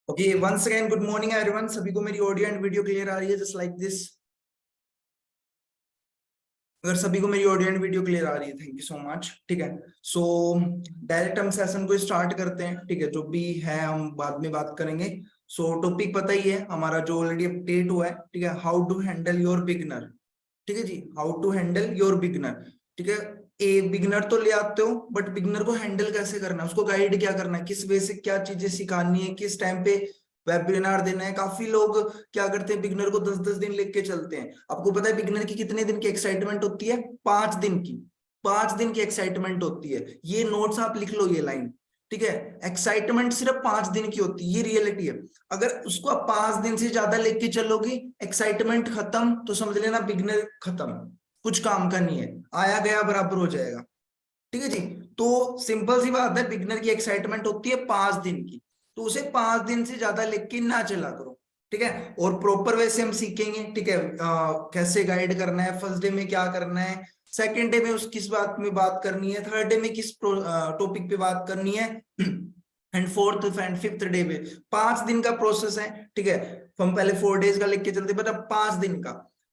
Okay, once again good morning everyone. सभी को मेरी ऑडियो एंड वीडियो क्लियर आ रही है जस्ट लाइक दिस? अगर सभी को मेरी ऑडियो एंड वीडियो क्लियर आ रही है, थैंक यू सो मच। ठीक है, सो डायरेक्ट हम सेशन को स्टार्ट करते हैं। ठीक है, जो भी है हम बाद में बात करेंगे। सो टॉपिक पता ही है हमारा, जो ऑलरेडी अपडेट हुआ है। ठीक है, how to handle your beginner. ठीक है जी, how to handle your beginner. ठीक है, ए बिगनर तो ले आते हो, बट बिगनर को हैंडल कैसे करना है, उसको गाइड क्या करना है, किस वे से क्या चीजें सिखानी है, किस टाइम पे वेबिनार देना है। काफी लोग क्या करते हैं, बिगनर को 10-10 दिन लेके चलते हैं। आपको पता है बिगनर की कितने दिन की एक्साइटमेंट होती है? 5 दिन की। 5 दिन की एक्साइटमेंट होती है। ये नोट्स आप लिख लो, ये लाइन। ठीक है, एक्साइटमेंट सिर्फ 5 दिन की होती है, ये रियलिटी है। अगर उसको आप 5 दिन से ज्यादा लेके चलोगी, एक्साइटमेंट खत्म, तो समझ लेना बिगनर खत्म, कुछ काम का नहीं है, आया गया बराबर हो जाएगा। ठीक है जी, तो सिंपल सी बात है, बिगनर की एक्साइटमेंट होती है 5 दिन की, तो उसे 5 दिन से ज्यादा लेके ना चला करो। ठीक है, और प्रॉपर वे से हम सीखेंगे। ठीक है, कैसे गाइड करना है, फर्स्ट डे में क्या करना है, सेकेंड डे में उस किस बात में बात करनी है, थर्ड डे में किस टॉपिक पे बात करनी है, and fourth and fifth day में। 5 दिन का प्रोसेस है। ठीक है, हम पहले 4 डेज का लेके चलते, बट अब 5 दिन का।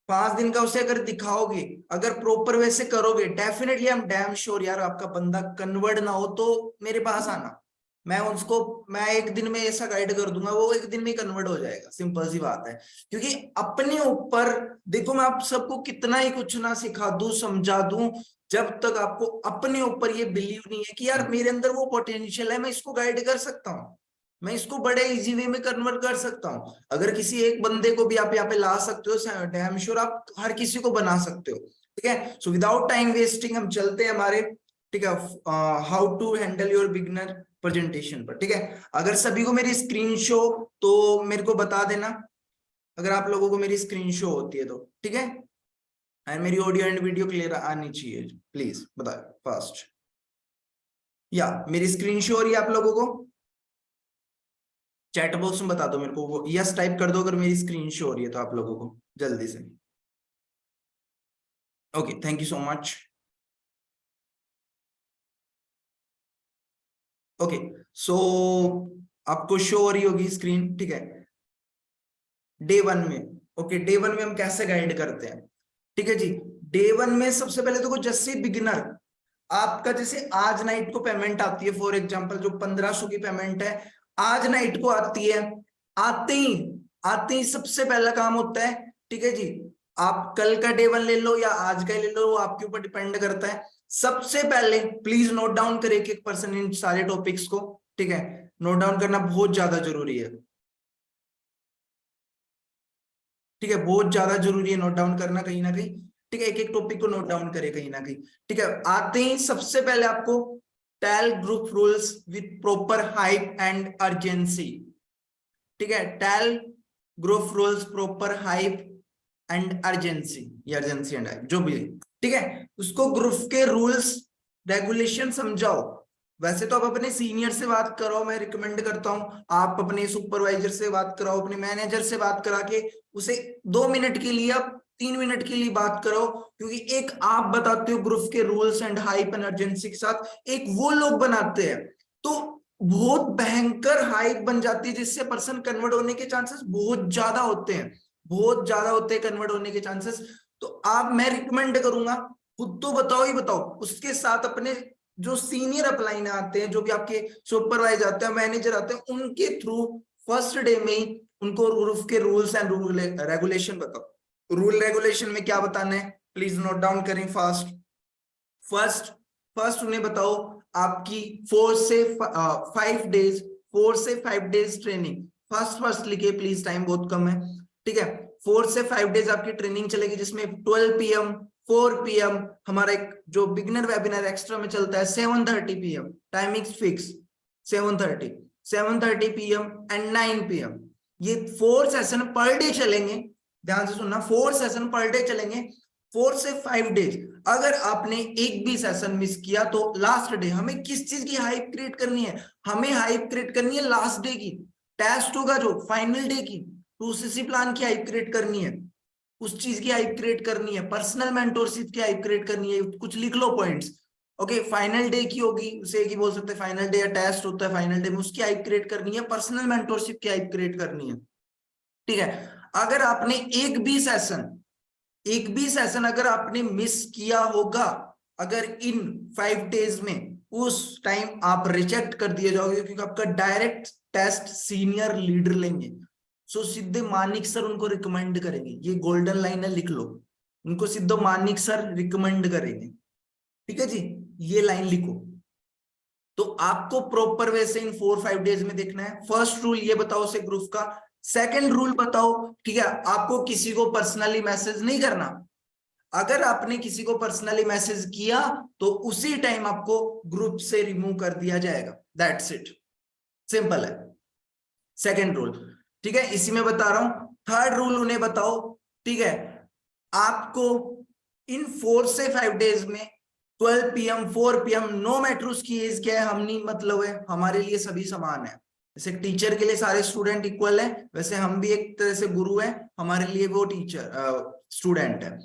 5 दिन का उसे अगर दिखाओगे, अगर प्रॉपर वे से करोगे, definitely I am damn sure यार, आपका बंदा कन्वर्ट ना हो तो मेरे पास आना, मैं एक दिन में ऐसा गाइड कर दूंगा, वो एक दिन में कन्वर्ट हो जाएगा। सिंपल सी बात है, क्योंकि अपने ऊपर देखो, मैं आप सबको कितना ही कुछ ना सिखा दूं, समझा दूं, जब तक आपको अपने ऊपर ये बिलीव नहीं है कि यार मेरे अंदर वो पोटेंशियल है, मैं इसको गाइड कर सकता हूँ, मैं इसको बड़े इजी वे में कन्वर्ट कर सकता हूँ। अगर किसी एक बंदे को भी आप यहाँ पे ला सकते हो, डैम श्योर आप हर किसी को बना सकते हो। ठीक है, सो विदाउट टाइम वेस्टिंग हम चलते हैं हमारे, ठीक है, how to handle your beginner presentation पर। ठीक है, अगर सभी को मेरी स्क्रीन शो, तो मेरे को बता देना अगर आप लोगों को मेरी स्क्रीन शो होती है तो। ठीक है, एंड मेरी ऑडियो एंड वीडियो क्लियर आनी चाहिए, प्लीज बताओ फास्ट। या मेरी स्क्रीन शो हो रही है आप लोगों को? चैट बॉक्स में बता दो मेरे को, वो यस टाइप कर दो अगर मेरी स्क्रीन शो हो रही है तो आप लोगों को, जल्दी से। Okay, thank you so much. Okay, so आपको शो हो रही होगी स्क्रीन। ठीक है, डे 1 में, ओके, डे 1 में हम कैसे गाइड करते हैं? ठीक है जी, डे 1 में सबसे पहले तो जैसे बिगिनर, आपका जैसे आज नाइट को पेमेंट आती है, फॉर एग्जांपल जो 1500 की पेमेंट है, आज नाइट को आती है। आते ही सबसे पहला काम होता है, ठीक है जी, आप कल का डे 1 ले लो या आज का ले लो, वो आपके ऊपर डिपेंड करता है। सबसे पहले प्लीज नोट डाउन करें एक एक पर्सन इन सारे टॉपिक्स को। ठीक है, नोट डाउन करना बहुत ज्यादा जरूरी है। ठीक है, बहुत ज्यादा जरूरी है नोट डाउन करना कहीं ना कहीं। ठीक है, एक एक टॉपिक को नोट डाउन करें कहीं ना कहीं। ठीक है, आते ही सबसे पहले आपको tell group rules with proper hype and urgency. ठीक है, tell group rules proper hype and urgency, या अर्जेंसी एंड हाइप जो भी है। ठीक है, उसको ग्रुप के रूल्स रेगुलेशन समझाओ। वैसे तो आप अपने सीनियर से बात करो, मैं रिकमेंड करता हूं आप अपने सुपरवाइजर से बात कराओ, अपने मैनेजर से बात करा के उसे 2 मिनट के लिए, आप 3 मिनट के लिए बात करो। क्योंकि एक आप बताते हो ग्रुप के rules and hype and urgency के साथ, एक वो लोग बनाते हैं, तो बहुत भयंकर हाइप बन जाती है, जिससे पर्सन कन्वर्ट होने के चांसेस बहुत ज्यादा होते हैं, बहुत ज्यादा होते हैं कन्वर्ट होने के चांसेस। तो आप, मैं रिकमेंड करूंगा, खुद तो बताओ ही बताओ, उसके साथ अपने जो सीनियर अपलाइन आते हैं, जो भी आपके सुपरवाइजर आते हैं, मैनेजर आते हैं, उनके थ्रू फर्स्ट डे में ही उनको रूफ के रूल्स एंड रूल रेगुलेशन बताओ। रूल रेगुलेशन में क्या बताना है, प्लीज नोट डाउन करें फास्ट। फर्स्ट फर्स्ट उन्हें बताओ आपकी 4 से 5 डेज ट्रेनिंग। फर्स्ट लिखे प्लीज, टाइम बहुत कम है। ठीक है, 4 से 5 डेज आपकी ट्रेनिंग चलेगी, जिसमें 12 PM 4 PM हमारा एक जो बिगिनर वेबिनार एक्स्ट्रा में चलता है, 7:30 PM timing fix, 7:30 PM and 9 PM। ये 4 सेशन पर डे चलेंगे, ध्यान से सुनना, 4 सेशन पर डे चलेंगे, 4 से 5 डेज। अगर आपने एक भी सेशन मिस किया तो लास्ट डे हमें किस चीज की हाइप क्रिएट करनी है? हमें हाइप क्रिएट करनी है लास्ट डे की, टेस्ट होगा जो फाइनल डे की, 2CC प्लान की हाइप क्रिएट करनी है, उस चीज की हाइप क्रिएट करनी है, पर्सनल मेंटोरशिप की हाइप क्रिएट करनी है। कुछ लिख लो पॉइंट्स, ओके, फाइनल डे की होगी, उसे एक ही बोल सकते हैं फाइनल डे, या टेस्ट होता है फाइनल डे में, उसकी हाइप क्रिएट करनी है, पर्सनल मेंटोरशिप की हाइप क्रिएट करनी है। ठीक है, अगर आपने एक भी सेशन अगर आपने मिस किया होगा, अगर इन 5 डेज में, उस टाइम आप रिजेक्ट कर दिए जाओगे, क्योंकि आपका डायरेक्ट टेस्ट सीनियर लीडर लेंगे। सो सीधे मानिक सर उनको रिकमेंड करेंगे, ये गोल्डन लाइन है, लिख लो, उनको सीधे मानिक सर रिकमेंड करेंगे। ठीक है जी, ये लाइन लिखो। तो आपको प्रॉपर वे से इन 4-5 डेज में देखना है। फर्स्ट रूल ये बताओ उसे ग्रुप का। सेकंड रूल बताओ, ठीक है, आपको किसी को पर्सनली मैसेज नहीं करना। अगर आपने किसी को पर्सनली मैसेज किया तो उसी टाइम आपको ग्रुप से रिमूव कर दिया जाएगा। दैट्स इट, सिंपल है सेकंड रूल। ठीक है, इसी में बता रहा हूं। थर्ड रूल उन्हें बताओ, ठीक है, आपको इन 4 से 5 डेज में 12 PM 4 PM नो मैटर उसकी एज क्या है, हम नहीं मतलब है, हमारे लिए सभी समान है। जैसे टीचर के लिए सारे स्टूडेंट इक्वल है, वैसे हम भी एक तरह से गुरु है, हमारे लिए वो टीचर स्टूडेंट है।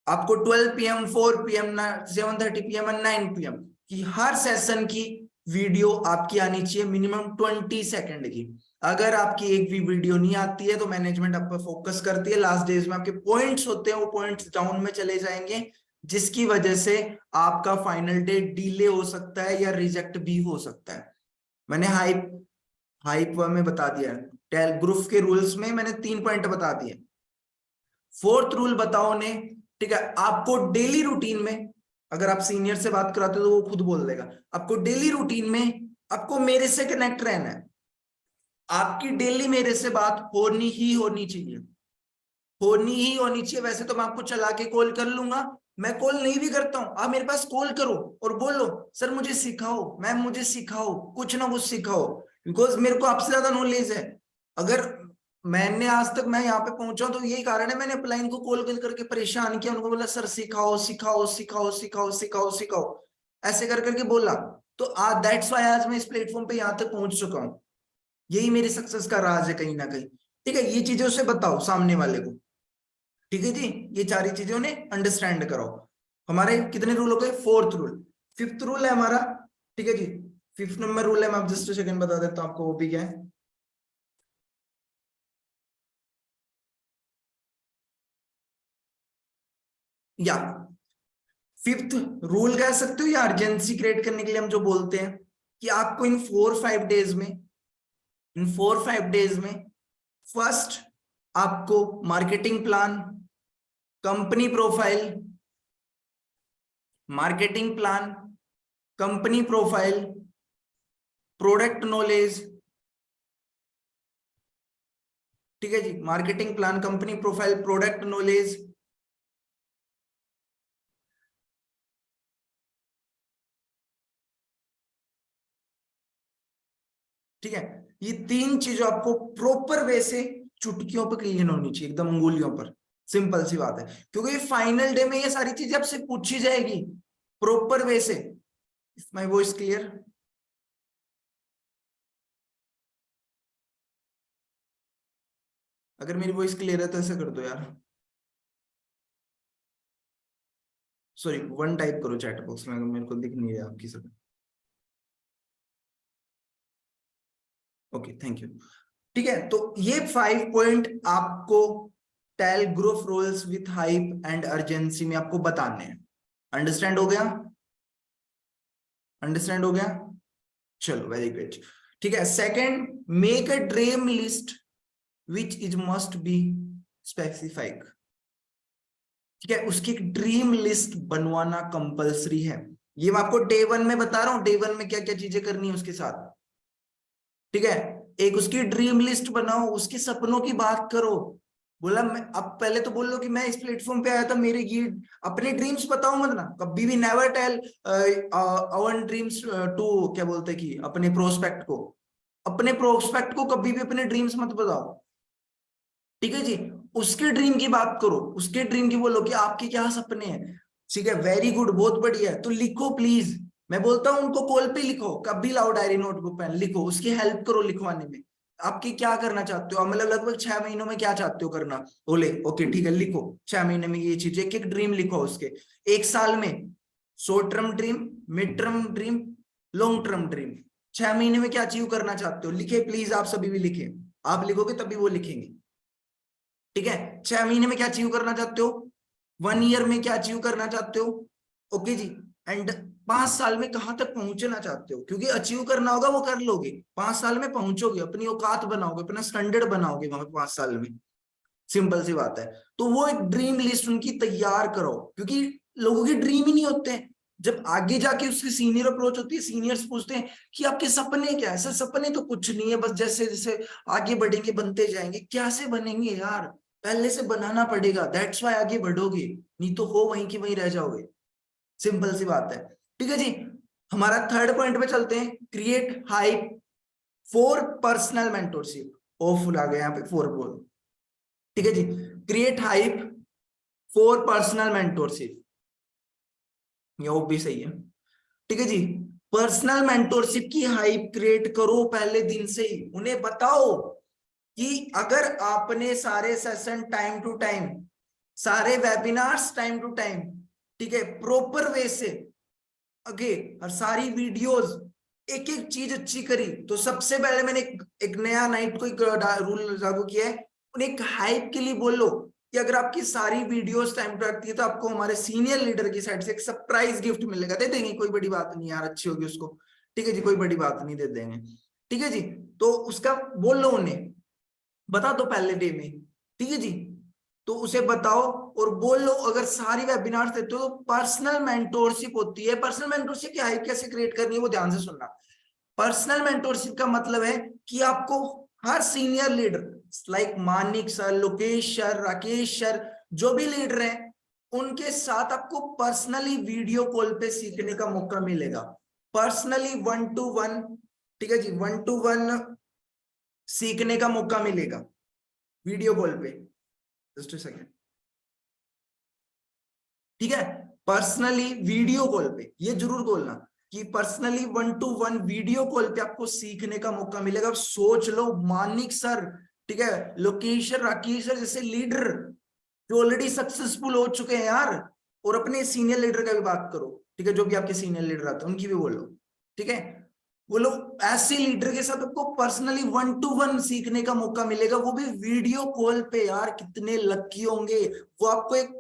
आपको 12 PM 4 PM 7:30 PM और 9 PM की हर सेशन की वीडियो आपकी आनी चाहिए, मिनिमम 20 सेकंड की। अगर आपकी एक भी वीडियो नहीं आती है तो मैनेजमेंट आप पर फोकस करती है, लास्ट डेज में आपके पॉइंट्स होते हैं, वो पॉइंट्स डाउन में चले जाएंगे, जिसकी वजह से आपका फाइनल डे डिले हो सकता है या रिजेक्ट भी हो सकता है। मैंने हाइप हाइप में बता दिया, टेल ग्रुप के रूल्स में मैंने 3 पॉइंट बता दिए। फोर्थ रूल बताओ ने, ठीक है, आपको डेली रूटीन में, अगर आप सीनियर से बात कराते हो तो वो खुद बोल देगा, आपको डेली रूटीन में आपको मेरे से कनेक्ट रहना है। आपकी डेली मेरे से बात होनी ही होनी चाहिए, होनी ही होनी चाहिए। वैसे तो मैं आपको चला के कॉल कर लूंगा, मैं कॉल नहीं भी करता हूं, आप मेरे पास कॉल करो और बोलो सर मुझे सिखाओ, मैम मुझे सिखाओ, कुछ ना कुछ सिखाओ, बिकॉज मेरे को आपसे ज्यादा नॉलेज है। अगर मैंने आज तक मैं यहाँ पे पहुंचा तो यही कारण है, मैंने अपलाइन को कॉल कर करके परेशान किया, उनको बोला सर सिखाओ सिखाओ सिखाओ सिखाओ सिखाओ सिखाओ, ऐसे कर करके बोला। तो आज दैट्स वाई आज मैं इस प्लेटफॉर्म पे यहाँ तक पहुंच चुका हूँ। यही मेरी सक्सेस का राज है कहीं ना कहीं। ठीक है, ये चीजें उसे बताओ सामने वाले को। ठीक है जी, ये सारी चीजें उन्हें अंडरस्टैंड कराओ। हमारे कितने रूल हो गए? Fourth rule. फिफ्थ रूल है हमारा, ठीक है जी, फिफ्थ नंबर रूल है, मैं जस्ट सेकंड बता देता हूँ आपको, वो भी क्या है। या फिफ्थ रूल कह सकते हो, या अर्जेंसी क्रिएट करने के लिए हम जो बोलते हैं कि आपको इन 4-5 डेज में फर्स्ट आपको marketing plan, company profile, marketing plan, company profile, product knowledge, ठीक है जी, marketing plan, company profile, product knowledge, ठीक है, ये 3 चीजों आपको प्रॉपर वे से चुटकियों पर क्लियर होनी चाहिए, एकदम उंगलियों पर। सिंपल सी बात है, क्योंकि फाइनल डे में ये सारी चीजें आपसे पूछी जाएगी प्रॉपर वे से। If my voice clear? अगर मेरी वॉइस क्लियर है तो ऐसा कर दो यार, सॉरी 1 टाइप करो चैट बॉक्स में, अगर मेरे को दिख नहीं रहा आपकी सब। Okay, thank you. ठीक है, तो ये 5 पॉइंट आपको tell group roles with hype and urgency में आपको बताने हैं। अंडरस्टैंड हो गया? अंडरस्टैंड हो गया? चलो वेरी गुड। ठीक है, second, make a dream list which is must be specific. ठीक है, उसकी एक ड्रीम लिस्ट बनवाना कंपलसरी है। ये मैं आपको डे 1 में बता रहा हूं, डे 1 में क्या क्या चीजें करनी है उसके साथ। ठीक है, एक उसकी ड्रीम लिस्ट बनाओ, उसके सपनों की बात करो। बोला मैं अब पहले तो बोल लो कि मैं इस प्लेटफॉर्म पे आया था, मेरे ये अपने ड्रीम्स बताओ मत ना, कभी भी never tell our dreams to, क्या बोलते हैं कि अपने प्रोस्पेक्ट को, अपने प्रोस्पेक्ट को कभी भी अपने ड्रीम्स मत बताओ। ठीक है जी, उसके ड्रीम की बात करो, उसके ड्रीम की बोलो कि आपके क्या सपने हैं। ठीक है, वेरी गुड, बहुत बढ़िया है, तो लिखो प्लीज। मैं बोलता हूं उनको कॉल पे लिखो, कभी लाओ डायरी नोटबुक पेन, लिखो, उसकी हेल्प करो लिखवाने में। आपकी क्या करना चाहते हो, मतलब लगभग 6 महीनों में क्या चाहते हो करना, बोले ओके ठीक है लिखो, 6 महीने में ये चीज, एक एक ड्रीम लिखो उसके। 1 साल में short term dream, mid term dream, long term dream. 6 महीने में क्या अचीव करना चाहते हो, लिखे प्लीज, आप सभी भी लिखे, आप लिखोगे तभी वो लिखेंगे, ठीक है। 6 महीने में क्या अचीव करना चाहते हो, 1 ईयर में क्या अचीव करना चाहते हो, ओके जी। एंड 5 साल में कहां तक पहुंचना चाहते हो, क्योंकि अचीव करना होगा वो कर लोगे, 5 साल में पहुंचोगे, अपनी औकात बनाओगे, अपना स्टैंडर्ड बनाओगे वहां 5 साल में, सिंपल सी बात है। तो वो एक ड्रीम लिस्ट उनकी तैयार करो, क्योंकि लोगों की ड्रीम ही नहीं होते हैं। जब आगे जाके उसकी सीनियर अप्रोच होती है, सीनियर्स पूछते हैं कि आपके सपने क्या है, सर सपने तो कुछ नहीं है, बस जैसे जैसे आगे बढ़ेंगे बनते जाएंगे। कैसे बनेंगे यार, पहले से बनाना पड़ेगा, दैट्स वाई आगे बढ़ोगे, नहीं तो हो वहीं की वहीं रह जाओगे, सिंपल सी बात है, ठीक है जी। हमारा थर्ड पॉइंट पे चलते हैं, create hype for personal mentorship. ओ फुल आ गया यहाँ पे, फोर बोल, ठीक है जी। Create hype for personal mentorship, ये वो भी सही है, ठीक है जी। पर्सनल मेंटोरशिप की हाइप क्रिएट करो पहले दिन से ही, उन्हें बताओ कि अगर आपने सारे सेशन टाइम टू टाइम, सारे वेबिनार्स टाइम टू टाइम, ठीक है, प्रॉपर वे से, ओके, और सारी वीडियोस, एक एक चीज अच्छी करी, तो सबसे पहले मैंने एक नया नाइट को एक रूल लागू किया है, उन्हें एक हाइप के लिए बोलो कि अगर आपकी सारी वीडियोस टाइम टू आती है तो आपको हमारे सीनियर लीडर की साइड से एक सरप्राइज गिफ्ट मिलेगा, दे देंगे, कोई बड़ी बात नहीं यार, अच्छी होगी उसको, ठीक है जी, कोई बड़ी बात नहीं, दे देंगे, ठीक है जी। तो उसका बोल लो, उन्हें बता दो पहले डे में, ठीक है जी। तो उसे बताओ और बोल लो, अगर सारी वेबिनार्स देते हो तो पर्सनल मेंटोरशिप होती है। पर्सनल मेंटोरशिप की हाइप कैसे क्रिएट करनी है वो ध्यान से सुनना। पर्सनल मेंटोरशिप का मतलब है कि आपको हर senior leader, like Manik sir, Lokesh sir, Rakesh sir, जो भी लीडर हैं, उनके साथ आपको पर्सनली वीडियो कॉल पे सीखने का मौका मिलेगा, पर्सनली 1 to 1, ठीक है जी, 1 to 1 सीखने का मौका मिलेगा वीडियो कॉल पे, जस्ट सेकेंड, ठीक है। पर्सनली वीडियो कॉल पे, ये जरूर बोलना कि पर्सनली 1 to 1 वीडियो कॉल पे आपको सीखने का मौका मिलेगा। अब सोच लो, मानिक सर, ठीक है, लोकेश सर, राकेश सर जैसे लीडर जो ऑलरेडी सक्सेसफुल हो चुके हैं यार, और अपने सीनियर लीडर का भी बात करो, ठीक है, जो भी आपके सीनियर लीडर आते हैं उनकी भी बोलो, ठीक है। बोलो ऐसे लीडर के साथ आपको पर्सनली 1 to 1 सीखने का मौका मिलेगा, वो भी वीडियो कॉल पे, यार कितने लकी होंगे वो, आपको एक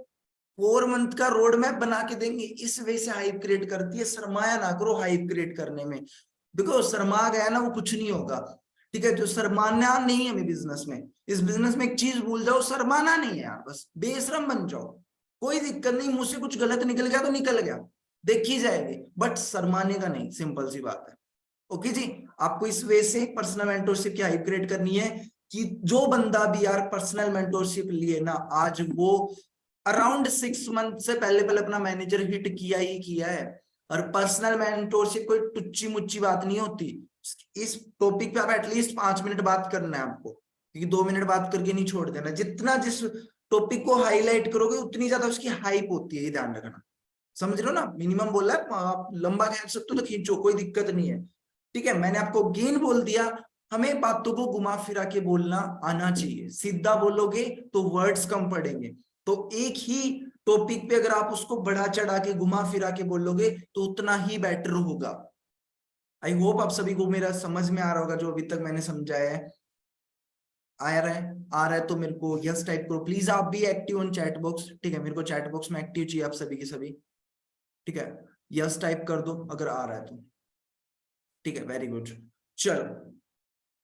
4 मंथ का रोड मैप बना के देंगे। इस वजह से हाइप क्रिएट करती है, सरमाया ना करो हाइप क्रिएट करने में, देखो शर्मा गया ना वो कुछ नहीं होगा, ठीक है। जो शर्माना नहीं है हमें बिजनेस में, इस बिजनेस में एक चीज भूल जाओ, शर्माना नहीं है यार, बस बेशरम बन जाओ, कोई दिक्कत नहीं, मुझसे कुछ गलत निकल गया तो निकल गया, देखी जाएगी, बट शर्माने का नहीं, सिंपल सी बात है, ओके जी। आपको इस वे से पर्सनल मेंटोरशिप की हाइप क्रिएट करनी है कि जो बंदा भी यार पर्सनल मेंटोरशिप लिए ना, आज वो अराउंड 6 मंथ से पहले पहले अपना मैनेजर हिट किया ही किया है। और पर्सनल मेंटोरशिप कोई टुच्ची मुच्ची बात नहीं होती, इस टॉपिक पे आप एटलीस्ट 5 मिनट बात करना है आपको, क्योंकि 2 मिनट बात करके नहीं छोड़ देना, जितना जिस टॉपिक को हाईलाइट करोगे उतनी ज्यादा उसकी हाइप होती है, ये ध्यान रखना, समझ रहे हो ना, मिनिमम बोला है, आप लंबा खींच सकते हो तो खींचो, कोई दिक्कत नहीं है, ठीक है। मैंने आपको गेन बोल दिया, हमें बातों को घुमा फिरा के बोलना आना चाहिए, सीधा बोलोगे तो वर्ड्स कम पड़ेंगे, तो एक ही टॉपिक पे अगर आप उसको बढ़ा चढ़ा के घुमा फिरा के बोलोगे तो उतना ही बेटर होगा। आई होप आप सभी को मेरा समझ में आ रहा होगा जो अभी तक मैंने समझाया है, आ रहा है तो मेरे को यस टाइप करो प्लीज, आप भी एक्टिव ऑन चैट बॉक्स, ठीक है, मेरे को चैट बॉक्स में एक्टिव चाहिए आप सभी के सभी, ठीक है, यस टाइप कर दो अगर आ रहा है तो, ठीक है, वेरी गुड। चलो,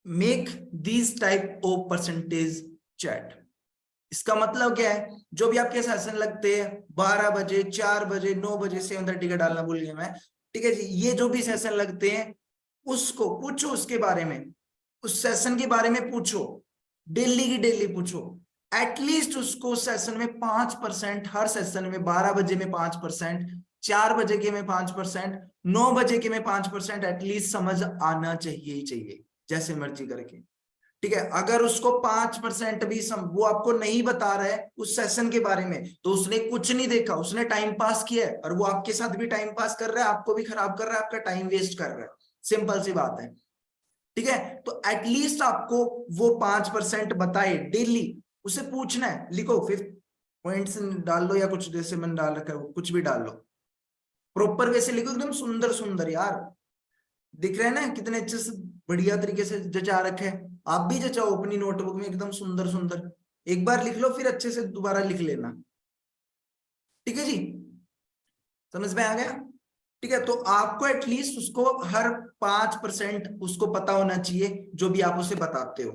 make this type of percentage chat, इसका मतलब क्या है, जो भी आपके सेशन लगते हैं 12 बजे, 4 बजे, 9 बजे, 7:30 का डालना भूल गया मैं, ठीक है जी, ये जो भी सेशन लगते हैं उसको पूछो, उसके बारे में, उस सेशन के बारे में पूछो, डेली की डेली पूछो, एटलीस्ट उसको सेशन में 5%, हर सेशन में 12 बजे में 5%, 4 बजे के में 5%, 9 बजे के में 5%, एटलीस्ट समझ आना चाहिए ही चाहिए, जैसे मर्जी करके, ठीक है। अगर उसको 5% भी वो आपको नहीं बता रहा है उस सेशन के बारे में, तो उसने कुछ नहीं देखा, उसने टाइम पास किया है, और वो आपके साथ भी टाइम पास कर रहा है, आपको भी खराब कर रहा है, आपका टाइम वेस्ट कर रहा है, सिंपल सी बात है, ठीक है। तो एटलीस्ट आपको वो 5% बताए डेली, उसे पूछना है, लिखो 5 पॉइंट्स डाल लो या कुछ जैसे मैंने डाल रखा है कुछ भी डाल लो, प्रॉपर वे से लिखो, एकदम सुंदर सुंदर यार, दिख रहे हैं ना कितने अच्छे से बढ़िया तरीके से जचा रखे हैं। आप भी जचाओ अपनी नोटबुक में एकदम सुंदर सुंदर, एक बार लिख लो फिर अच्छे से दोबारा लिख लेना, ठीक है जी, समझ में आ गया? ठीक है, तो आपको एटलीस्ट उसको हर 5% उसको पता होना चाहिए जो भी आप उसे बताते हो,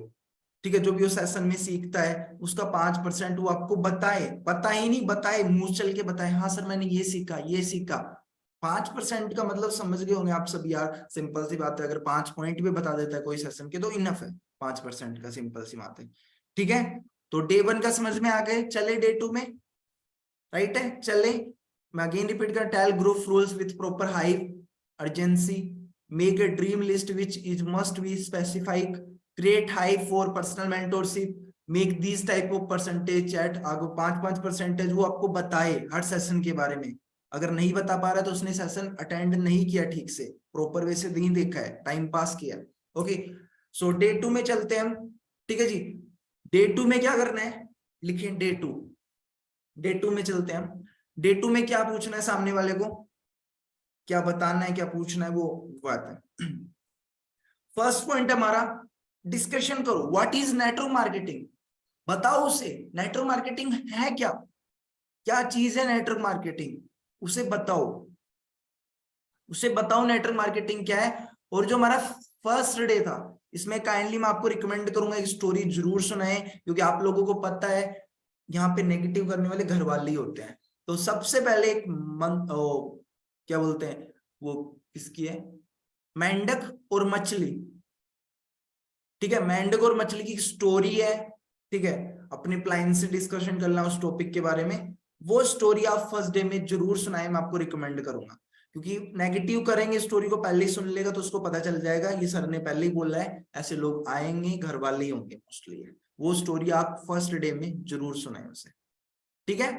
ठीक है, जो भी वो सेशन में सीखता है उसका 5% वो आपको बताए, पता ही नहीं बताए, मुंह चल के बताए, हाँ सर मैंने ये सीखा ये सीखा। 5% का मतलब समझ गए होंगे आप सब यार, सिंपल सी बात है, अगर 5 पॉइंट भी बता देता है कोई सेशन के तो इनफ है 5% का, सिंपल सी बात है, ठीक है। तो डे 1 का समझ में आ गए, चले डे 2 में, राइट है, चले। मैं अगेन रिपीट कर, tell group rules with proper hive urgency, make a dream list which is must be specific, create hive for personal mentorship, make these type of percentage chat, आगे 5% वो आपको बताए हर session के बारे में। अगर नहीं बता पा रहा तो उसने सेशन अटेंड नहीं किया ठीक से, प्रॉपर वे से नहीं देखा है, टाइम पास किया। ओके, सो डे 2 में चलते हैं हम, ठीक है जी। डे 2 में क्या करना है, लिखें डे 2, डे 2 में चलते हैं हम। डे 2 में क्या पूछना है सामने वाले को, क्या बताना है, क्या पूछना है, वो बात है। फर्स्ट पॉइंट हमारा, डिस्कशन करो व्हाट इज नेटवर्क मार्केटिंग, बताओ उसे नेटवर्क मार्केटिंग है क्या, क्या चीज है नेटवर्क मार्केटिंग, उसे बताओ, उसे बताओ नेटवर्क मार्केटिंग क्या है। और जो हमारा फर्स्ट डे था, इसमें काइंडली मैं आपको रिकमेंड करूंगा एक स्टोरी जरूर सुनाए, क्योंकि आप लोगों को पता है यहाँ पे नेगेटिव करने वाले घर वाले ही होते हैं। तो सबसे पहले एक क्या बोलते हैं वो, किसकी है, मेंढक और मछली, ठीक है, मेंढक और मछली की स्टोरी है, ठीक है, अपने प्लान से डिस्कशन करना उस टॉपिक के बारे में, वो स्टोरी आप फर्स्ट डे में जरूर सुनाए, मैं आपको रिकमेंड करूंगा, क्योंकि नेगेटिव करेंगे स्टोरी को पहले ही सुन लेगा तो उसको पता चल जाएगा ये सर ने पहले ही बोला है, ऐसे लोग आएंगे घर वाले ही होंगे मोस्टली। वो स्टोरी आप फर्स्ट डे में जरूर सुनाए उसे, ठीक है।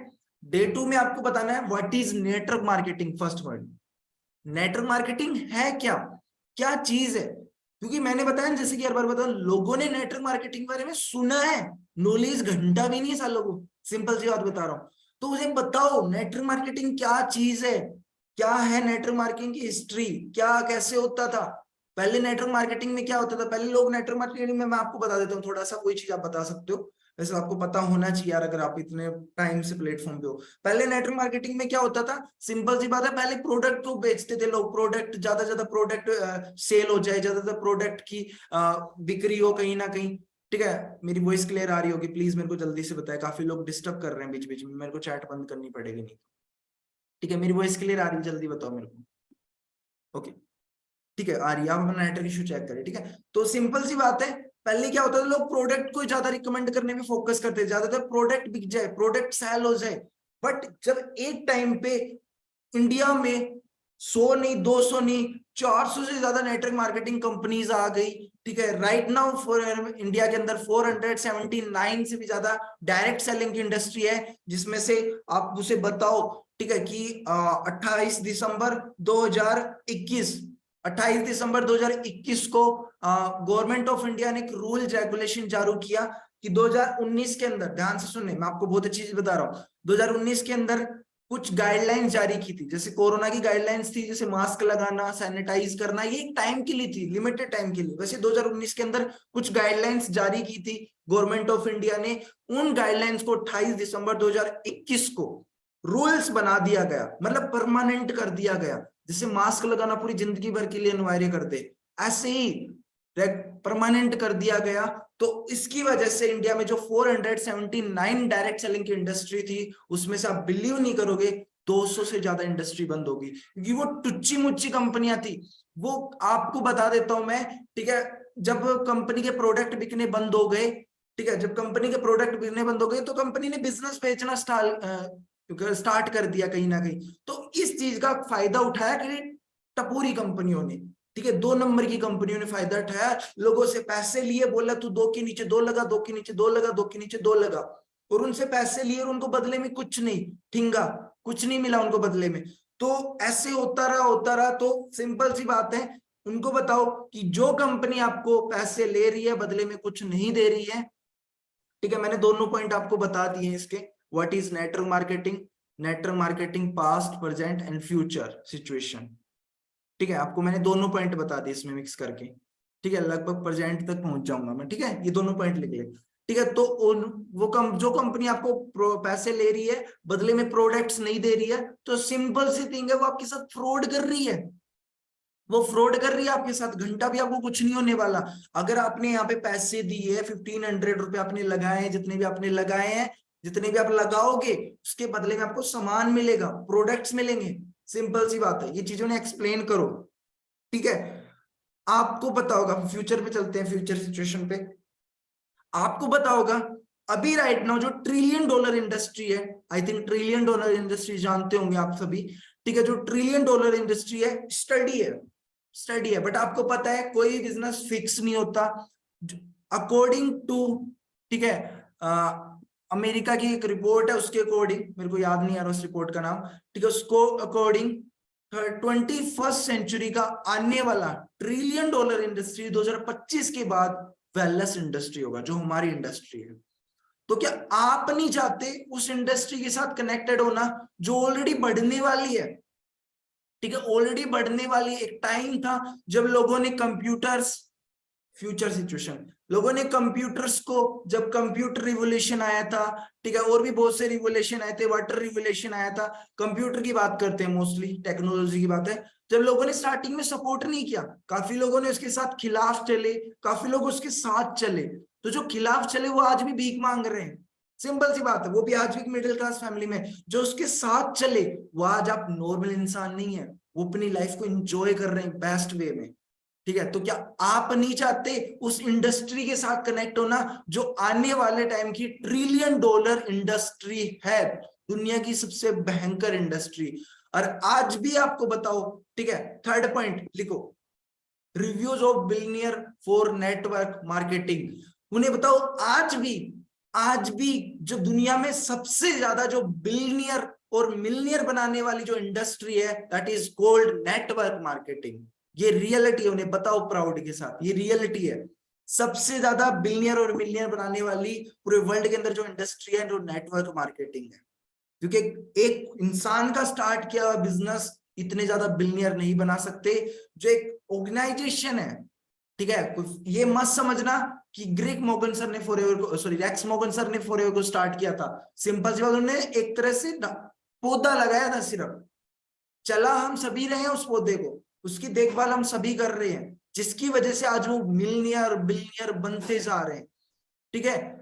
डे 2 में आपको बताना है what is network marketing, first word, network marketing है क्या, क्या चीज है, क्योंकि मैंने बताया जैसे कि हर बार बताऊं, लोगों ने नेटवर्क मार्केटिंग के बारे में सुना है, नॉलेज घंटा भी नहीं है सालों को, सिंपल सी बात बता रहा हूं। तो मुझे बताओ नेटवर्क मार्केटिंग क्या चीज है, क्या है नेटवर्क मार्केटिंग की हिस्ट्री, क्या कैसे होता था पहले, नेटवर्क मार्केटिंग में क्या होता था पहले, लोग नेटवर्क मार्केटिंग में, मैं आपको बता देता हूँ थोड़ा सा, कोई चीज आप बता सकते हो, वैसे आपको पता होना चाहिए यार अगर आप इतने टाइम से प्लेटफॉर्म पे हो। पहले नेटवर्क मार्केटिंग में क्या होता था, सिंपल सी बात है, पहले प्रोडक्ट को बेचते थे लोग, प्रोडक्ट ज्यादा प्रोडक्ट सेल हो जाए, ज्यादा प्रोडक्ट की बिक्री हो कहीं ना कहीं, ठीक है। मेरी वॉइस क्लियर आ रही होगी, प्लीज मेरे को जल्दी से बताएं, काफी लोग डिस्टर्ब कर रहे हैं बीच बीच में, मेरे को चैट बंद करनी पड़ेगी नहीं, ठीक है, मेरी वॉइस क्लियर आ रही है, जल्दी बताओ मेरे को। ओके, ठीक है, आ रही है, आप अपना नेटवर्क इशू चेक करें, ठीक है। तो सिंपल सी बात है, पहले क्या होता था, लोग प्रोडक्ट को ज्यादा रिकमेंड करने में फोकस करते, ज्यादातर प्रोडक्ट बिक जाए, प्रोडक्ट सेल हो जाए। बट जब एक टाइम पे इंडिया में 100 नहीं, 200 नहीं, 400 से ज्यादा नेटवर्क मार्केटिंग कंपनीज आ गई, ठीक है। राइट नाउ फॉर इंडिया के अंदर 479 से भी ज्यादा डायरेक्ट सेलिंग की इंडस्ट्री है, जिसमें से आप उसे बताओ, ठीक है, कि 28 दिसंबर 2021 28 दिसंबर 2021 को गवर्नमेंट ऑफ इंडिया ने एक रूल रेगुलेशन जारी किया कि 2019 के अंदर, ध्यान से सुनने, मैं आपको बहुत अच्छी चीज बता रहा हूँ, 2019 के अंदर कुछ गाइडलाइंस जारी की थी, जैसे कोरोना की गाइडलाइंस थी, जैसे मास्क लगाना, सैनिटाइज करना, ये एक टाइम के लिए थी, लिमिटेड टाइम के लिए। वैसे 2019 के अंदर कुछ गाइडलाइंस जारी की थी गवर्नमेंट ऑफ इंडिया ने, उन गाइडलाइंस को 28 दिसंबर 2021 को रूल्स बना दिया गया, मतलब परमानेंट कर दिया गया, जैसे मास्क लगाना पूरी जिंदगी भर के लिए अनिवार्य कर दे, ऐसे ही परमानेंट कर दिया गया। तो इसकी वजह से इंडिया में जो 479 डायरेक्ट सेलिंग की इंडस्ट्री थी, उसमें से आप बिलीव नहीं करोगे 200 से ज्यादा इंडस्ट्री बंद होगी, क्योंकि वो टुच्ची मुच्ची कंपनियां थी। वो आपको बता देता हूं मैं, ठीक है, जब कंपनी के प्रोडक्ट बिकने बंद हो गए, ठीक है, जब कंपनी के प्रोडक्ट बिकने बंद हो गए तो कंपनी ने बिजनेस बेचना स्टार्ट कर दिया कहीं ना कहीं। तो इस चीज का फायदा उठाया कि टपूरी कंपनियों ने, ठीक है, 2 नंबर की कंपनियों ने फायदा उठाया, लोगों से पैसे लिए, बोला तू 2 के नीचे 2 लगा, 2 के नीचे 2 लगा, 2 के नीचे 2 लगा, और उनसे पैसे लिए और उनको बदले में कुछ नहीं, ठिंगा कुछ नहीं मिला उनको बदले में। तो ऐसे होता रहा। तो सिंपल सी बात है, उनको बताओ कि जो कंपनी आपको पैसे ले रही है बदले में कुछ नहीं दे रही है, ठीक है, मैंने दोनों पॉइंट आपको बता दिए इसके, what is network marketing, network marketing past, present and future situation. ठीक है, आपको मैंने दोनों पॉइंट बता दिए इसमें मिक्स करके। ठीक है, लगभग प्रेजेंट तक पहुंच जाऊंगा मैं। ठीक है, ये दोनों पॉइंट लिख ले। ठीक है, तो जो कंपनी आपको पैसे ले रही है, बदले में प्रोडक्ट्स नहीं दे रही है, तो सिंपल सी थिंग है, वो आपके साथ फ्रॉड कर रही है। वो फ्रॉड कर रही है आपके साथ, घंटा भी आपको कुछ नहीं होने वाला। अगर आपने यहाँ पे पैसे दिए, 1500 रुपए आपने लगाए हैं, जितने भी आपने लगाए हैं, जितने भी आप लगाओगे, उसके बदले में आपको सामान मिलेगा, प्रोडक्ट्स मिलेंगे। सिंपल सी बात है, ये चीजों ने एक्सप्लेन करो। ठीक है, आपको पता होगा, फ्यूचर पे चलते हैं, फ्यूचर सिचुएशन पे। आपको पता होगा अभी राइट नाउ जो ट्रिलियन डॉलर इंडस्ट्री है, I think trillion dollar industry जानते होंगे आप सभी। ठीक है, जो ट्रिलियन डॉलर इंडस्ट्री है, स्टडी है, बट आपको पता है कोई बिजनेस फिक्स नहीं होता। अकॉर्डिंग टू, ठीक है, अमेरिका की एक रिपोर्ट है, उसके अकॉर्डिंग, मेरे को याद नहीं आ रहा उस रिपोर्ट का नाम। ठीक है, उसको अकॉर्डिंग 21st सेंचुरी का आने वाला ट्रिलियन डॉलर इंडस्ट्री 2025 के बाद वेलनेस इंडस्ट्री होगा, जो हमारी इंडस्ट्री है। तो क्या आप नहीं चाहते उस इंडस्ट्री के साथ कनेक्टेड होना, जो ऑलरेडी बढ़ने वाली है? ठीक है, ऑलरेडी बढ़ने वाली। एक टाइम था जब लोगों ने कंप्यूटर्स, फ्यूचर सिचुएशन, लोगों ने कंप्यूटर्स को, जब कंप्यूटर रिवोल्यूशन आया था, ठीक है, और भी बहुत से रिवोल्यूशन आए थे, वाटर रिवोल्यूशन आया था, कंप्यूटर की बात करते हैं, मोस्टली टेक्नोलॉजी की बात है। जब लोगों ने स्टार्टिंग में सपोर्ट नहीं किया, काफी लोगों ने उसके साथ खिलाफ चले, काफी लोग उसके साथ चले। तो जो खिलाफ चले वो आज भी भीख मांग रहे हैं। सिंपल सी बात है, वो भी आज भी मिडिल क्लास फैमिली में। जो उसके साथ चले वो आज आप नॉर्मल इंसान नहीं है, वो अपनी लाइफ को एंजॉय कर रहे हैं बेस्ट वे में। ठीक है, तो क्या आप नहीं चाहते उस इंडस्ट्री के साथ कनेक्ट होना, जो आने वाले टाइम की ट्रिलियन डॉलर इंडस्ट्री है, दुनिया की सबसे भयंकर इंडस्ट्री? और आज भी आपको बताओ, ठीक है, थर्ड पॉइंट लिखो, reviews of billionaire for network marketing. उन्हें बताओ, आज भी जो दुनिया में सबसे ज्यादा जो बिलियनियर और मिलियनियर बनाने वाली जो इंडस्ट्री है, that is called network marketing. ये रियलिटी है, उन्हें बताओ प्राउड के साथ, ये रियलिटी है। सबसे ज्यादा बिलियनियर और मिलियनियर बनाने वाली पूरे वर्ल्ड के अंदर जो इंडस्ट्री है, जो नेटवर्क मार्केटिंग है। क्योंकि एक इंसान का स्टार्ट किया हुआ बिजनेस इतने ज्यादा बिलियनियर नहीं बना सकते जो एक ऑर्गेनाइजेशन है। ठीक है, ये मत समझना कि ग्रेग मॉर्गन सर ने फॉरएवर को, सॉरी, रेक्स मॉर्गन सर ने फॉरएवर को स्टार्ट किया था। सिंपल सी बात, उन्होंने एक तरह से पौधा लगाया था, सिर्फ चला हम सभी रहे हैं उस पौधे को, उसकी देखभाल हम सभी कर रहे हैं, जिसकी वजह से आज वो मिलियनियर बिलियनियर बनते जा रहे हैं। ठीक है,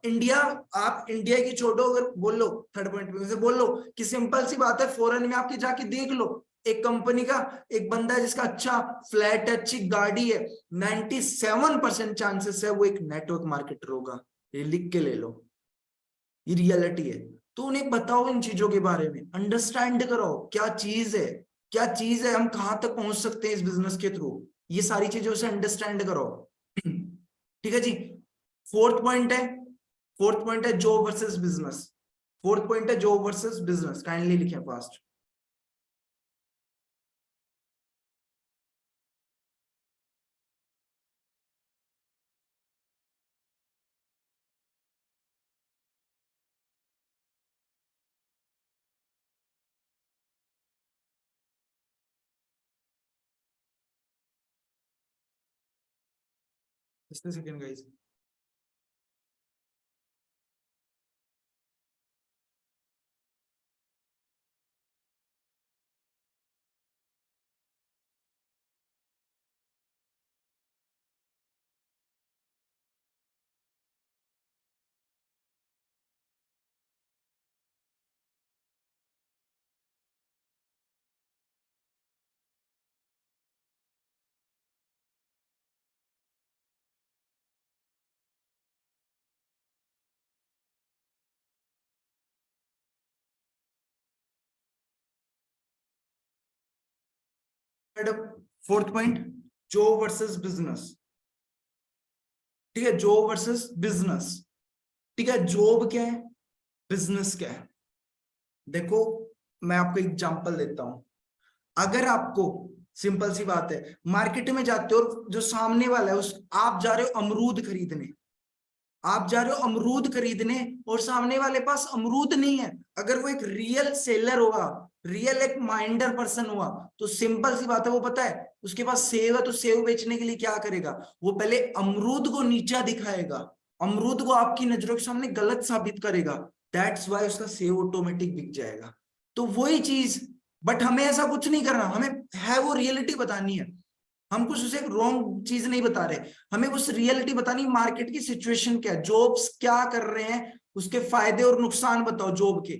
इंडिया, आप इंडिया की छोड़ो, अगर बोल लो थर्ड पॉइंट पे से बोल लो कि सिंपल सी बात है, फॉरेन में आपकी जाके देख लो, एक कंपनी का एक बंदा है जिसका अच्छा फ्लैट है, अच्छी गाड़ी है, 97% चांसेस है वो एक नेटवर्क मार्केटर होगा। ये लिख के ले लो, ये रियलिटी है। तो उन्हें बताओ इन चीजों के बारे में, अंडरस्टैंड करो क्या चीज है, क्या चीज है, हम कहां तक पहुंच सकते हैं इस बिजनेस के थ्रू, ये सारी चीजों से अंडरस्टैंड करो। ठीक है जी। फोर्थ पॉइंट है, फोर्थ पॉइंट है job versus business. Fourth point है जॉब वर्सेस बिजनेस, काइंडली लिखें fast. Second guys. Fourth point, job versus business. ठीक है, जॉब वर्सेस बिजनेस। ठीक है, जॉब क्या है, बिजनेस क्या है? देखो, मैं आपको एग्जांपल देता हूं। अगर आपको, सिंपल सी बात है, मार्केट में जाते हो और जो सामने वाला है, उस आप जा रहे हो अमरूद खरीदने, आप जा रहे हो अमरूद खरीदने और सामने वाले पास अमरूद नहीं है। अगर वो एक रियल सेलर होगा, रियल एक माइंडर पर्सन हुआ, तो सिंपल सी बात है, वो पता है उसके पास सेव है तो सेव बेचने के लिए क्या करेगा, वो पहले अमरूद को नीचा दिखाएगा, अमरूद को आपकी नजरों के सामने गलत साबित करेगा, दैट्स वाई उसका सेव ऑटोमेटिक बिक जाएगा। तो वही चीज, बट हमें ऐसा कुछ नहीं करना, हमें है वो रियलिटी बतानी है, हम कुछ उसे रॉन्ग चीज नहीं बता रहे, हमें उस रियलिटी बतानी, मार्केट की सिचुएशन क्या है, जॉब्स क्या कर रहे हैं, उसके फायदे और नुकसान बताओ जॉब के,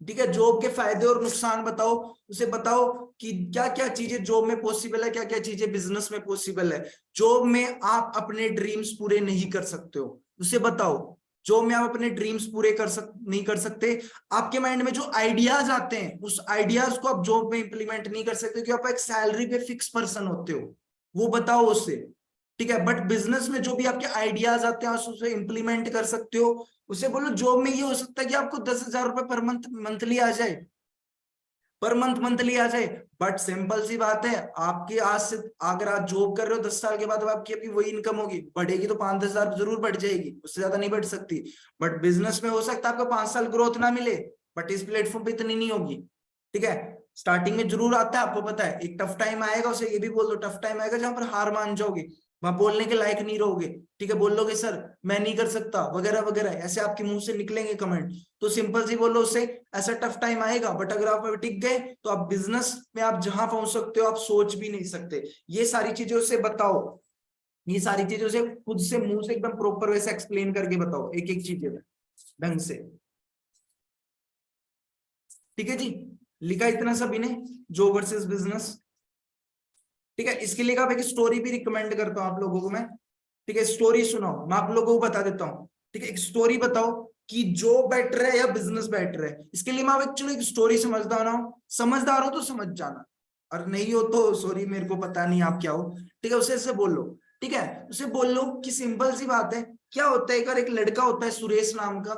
ठीक है, जॉब के फायदे और नुकसान बताओ, उसे बताओ कि क्या क्या चीजें जॉब में पॉसिबल है, क्या क्या चीजें बिजनेस में पॉसिबल है, जॉब में आप अपने ड्रीम्स पूरे नहीं कर सकते हो उसे बताओ, जॉब में आप अपने ड्रीम्स पूरे नहीं कर सकते, आपके माइंड में जो आइडियाज आते हैं उस आइडियाज को आप जॉब में इंप्लीमेंट नहीं कर सकते क्योंकि आप एक सैलरी पे फिक्स पर्सन होते हो, वो बताओ उससे, ठीक है। बट बिजनेस में जो भी आपके आइडियाज आते हैं आप उसे इंप्लीमेंट कर सकते हो, उसे बोलो जॉब में ये हो सकता है कि आपको 10,000 रुपए पर मंथ मंथली आ जाए, पर मंथ मंथली आ जाए, बट सिंपल सी बात है, आपकी आज से अगर आप जॉब कर रहे हो 10 साल के बाद आपकी अभी वही इनकम होगी, बढ़ेगी तो 5-10 हजार जरूर बढ़ जाएगी, उससे ज्यादा नहीं बढ़ सकती। बट बिजनेस में हो सकता है आपको 5 साल ग्रोथ ना मिले, बट इस प्लेटफॉर्म पे इतनी नहीं होगी, ठीक है। स्टार्टिंग में जरूर आता है, आपको पता है एक टफ टाइम आएगा, उसे ये भी बोल दो टफ टाइम आएगा जहां पर हार मान जाओगे, वहां बोलने के लायक नहीं रहोगे, ठीक है, बोल लोगे सर मैं नहीं कर सकता वगैरह वगैरह, ऐसे आपके मुंह से निकलेंगे कमेंट, तो सिंपल सी बोलो उससे ऐसा टफ टाइम आएगा, बट अगर आप टिक गए तो आप बिजनेस में आप जहां पहुंच सकते हो आप सोच भी नहीं सकते। ये सारी चीजें उसे बताओ, ये सारी चीजें उसे खुद से मुंह से एकदम प्रॉपर वैसे एक्सप्लेन करके बताओ, एक एक चीजें ढंग से, ठीक है जी। लिखा इतना सभी ने, जॉब वर्सेस बिजनेस, ठीक है। इसके लिए आप एक स्टोरी भी रिकमेंड करता हूं आप लोगों को मैं, ठीक है, स्टोरी सुनाओ, मैं आप लोगों को बता देता हूँ, ठीक है, एक स्टोरी बताओ कि जॉब बेटर है या बिजनेस बेटर है, इसके लिए मैं एक्चुअली एक स्टोरी समझदार हूँ, समझदार हो तो समझ जाना, और नहीं हो तो सॉरी मेरे को पता नहीं आप क्या हो, ठीक है, उसे ऐसे बोल लो, ठीक है, उसे बोल लो कि सिंपल सी बात है, क्या होता है, एक लड़का होता है सुरेश नाम का,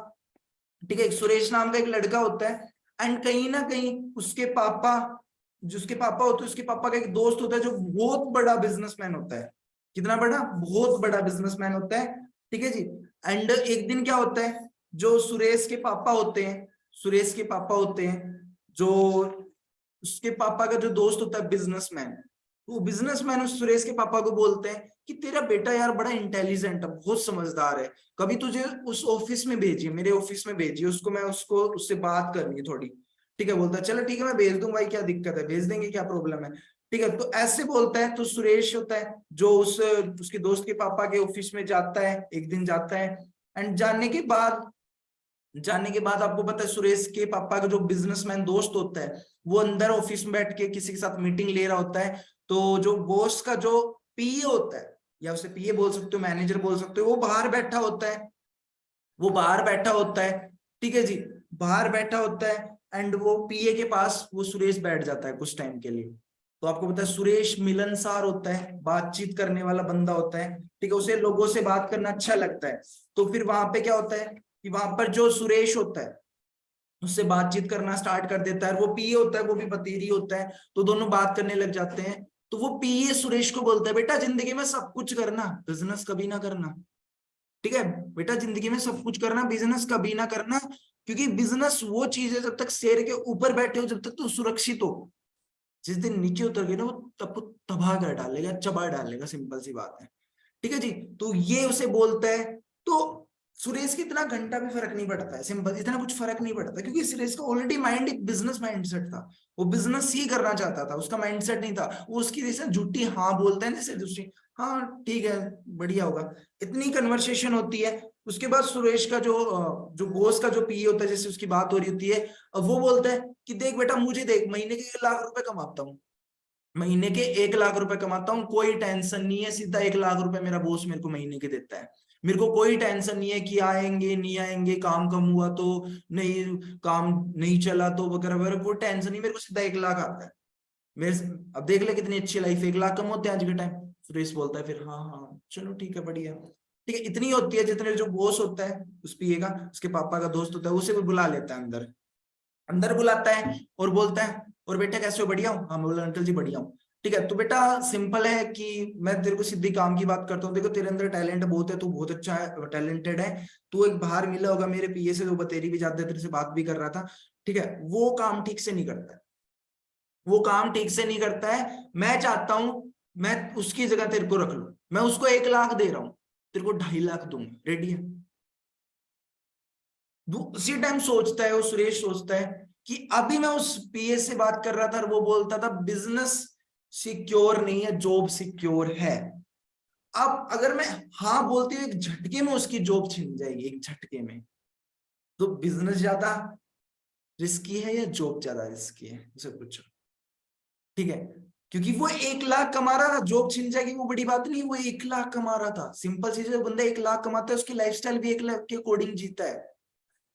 ठीक है, एक सुरेश नाम का एक लड़का होता है, एंड कहीं ना कहीं उसके पापा, जो उसके पापा होते हैं, उसके पापा का एक दोस्त होता है जो बहुत बड़ा बिजनेसमैन होता है, कितना बड़ा, बहुत बड़ा बिजनेसमैन होता है, ठीक है जी। एंड एक दिन क्या होता है, जो सुरेश के पापा होते हैं, सुरेश के पापा होते हैं, जो उसके पापा का जो दोस्त होता है बिजनेसमैन, वो बिजनेसमैन उस सुरेश के पापा को बोलते हैं कि तेरा बेटा यार बड़ा इंटेलिजेंट है, बहुत समझदार है, कभी तुझे उस ऑफिस में भेजिए, मेरे ऑफिस में भेजिए उसको, मैं उसको उससे बात करनी है थोड़ी, ठीक है, बोलता है चलो ठीक है मैं भेज दूंगा भाई, क्या दिक्कत है, भेज देंगे, क्या प्रॉब्लम है, ठीक है। तो ऐसे बोलता है, तो सुरेश होता है जो उसके दोस्त के पापा के ऑफिस में जाता है, एक दिन जाता है, एंड जानने के बाद आपको पता है सुरेश के पापा का जो बिजनेसमैन दोस्त होता है वो अंदर ऑफिस में बैठ के किसी के साथ मीटिंग ले रहा होता है, तो जो बॉस का जो पीए होता है, या उसे पीए बोल सकते हो, मैनेजर बोल सकते हो, वो बाहर बैठा होता है, वो बाहर बैठा होता है, ठीक है जी, बाहर बैठा होता है, एंड वो पीए के पास वो सुरेश बैठ जाता है कुछ टाइम के लिए। तो आपको पता है सुरेश मिलनसार होता है, बातचीत करने वाला बंदा होता है, ठीक है, उसे लोगों से बात करना अच्छा लगता है, तो फिर वहां पे क्या होता है कि वहां पर जो सुरेश होता है उससे बातचीत करना स्टार्ट कर देता है, वो पीए होता है, वो भी बतेरी होता है, तो दोनों बात करने लग जाते हैं। तो वो पीए सुरेश को बोलता है बेटा जिंदगी में सब कुछ करना, बिजनेस कभी ना करना, ठीक है, बेटा जिंदगी में सब कुछ करना, बिजनेस कभी ना करना, क्योंकि बिजनेस वो चीज है जब तक शेर के ऊपर बैठे हो जब तक तो सुरक्षित हो, जिस दिन नीचे उतर गए ना वो तब तबाह कर डालेगा, चबा डालेगा, सिंपल सी बात है, ठीक है जी। तो ये उसे बोलता है, तो सुरेश की इतना घंटा भी फर्क नहीं पड़ता है, सिंपल इतना कुछ फर्क नहीं पड़ता क्योंकि सुरेश का ऑलरेडी माइंड एक बिजनेस माइंडसेट था, वो बिजनेस ही करना चाहता था, उसका माइंडसेट नहीं था, वो उसकी जैसे झूठी हाँ बोलते हैं जैसे दूसरी, हाँ ठीक है बढ़िया होगा, इतनी कन्वर्सेशन होती है। उसके बाद सुरेश का जो बॉस का जो पीए होता है जैसे उसकी बात हो रही होती है, अब वो बोलता है कि देख बेटा मुझे देख, महीने के 1 लाख रुपए कमाता हूँ, महीने के 1 लाख रुपए कमाता हूँ, कोई टेंशन नहीं है, सीधा 1 लाख रुपए मेरा बॉस मेरे को महीने के देता है, मेरे को कोई टेंशन नहीं है कि आएंगे नहीं आएंगे, काम कम हुआ तो नहीं, काम नहीं चला तो वगैरह वगैरह, वो टेंशन नहीं, मेरे को सीधा 1 लाख आता है मेरे। अब देख ले कितनी अच्छी लाइफ है, 1 लाख कम होते हैं आज के टाइम। सुरेश बोलता है फिर हाँ हाँ चलो ठीक है बढ़िया, ठीक है, इतनी होती है जितने जो बॉस होता है उस पीए का, उसके पापा का दोस्त होता है, उसे भी बुला लेता है अंदर, अंदर बुलाता है और बोलता है और बेटा कैसे हो, बढ़िया हूँ, हाँ बोला अंकल जी बढ़िया हूँ, ठीक है। तो बेटा सिंपल है कि मैं तेरे को सीधी काम की बात करता हूँ। देखो तेरे अंदर टैलेंट बहुत है, तू बहुत अच्छा है, टैलेंटेड है। तू एक बाहर मिला होगा मेरे पीए से, तो बतेरी भी जाते तेरे से बात भी कर रहा था, ठीक है, वो काम ठीक से नहीं करता है, वो काम ठीक से नहीं करता है। मैं चाहता हूं मैं उसकी जगह तेरे को रख लूं, मैं उसको 1 लाख दे रहा हूं, तेरे को 2.5 लाख दूंगा, रेडी है? उसी टाइम सोचता है वो सुरेश, सोचता है कि अभी मैं उस पीए से बात कर रहा था और वो बोलता था बिजनेस सिक्योर नहीं है, जॉब सिक्योर है। अब अगर मैं हाँ बोलती हूँ, एक झटके में उसकी जॉब छिन जाएगी, एक झटके में। तो बिजनेस ज्यादा रिस्की है या जॉब ज्यादा रिस्की है, उसे पूछो, ठीक है? क्योंकि वो 1 लाख कमा रहा था, जॉब छिन जाएगी वो बड़ी बात नहीं, वो 1 लाख कमा रहा था। सिंपल चीज है, बंदा 1 लाख कमाता है, उसकी लाइफस्टाइल भी 1 लाख के अकॉर्डिंग जीता है।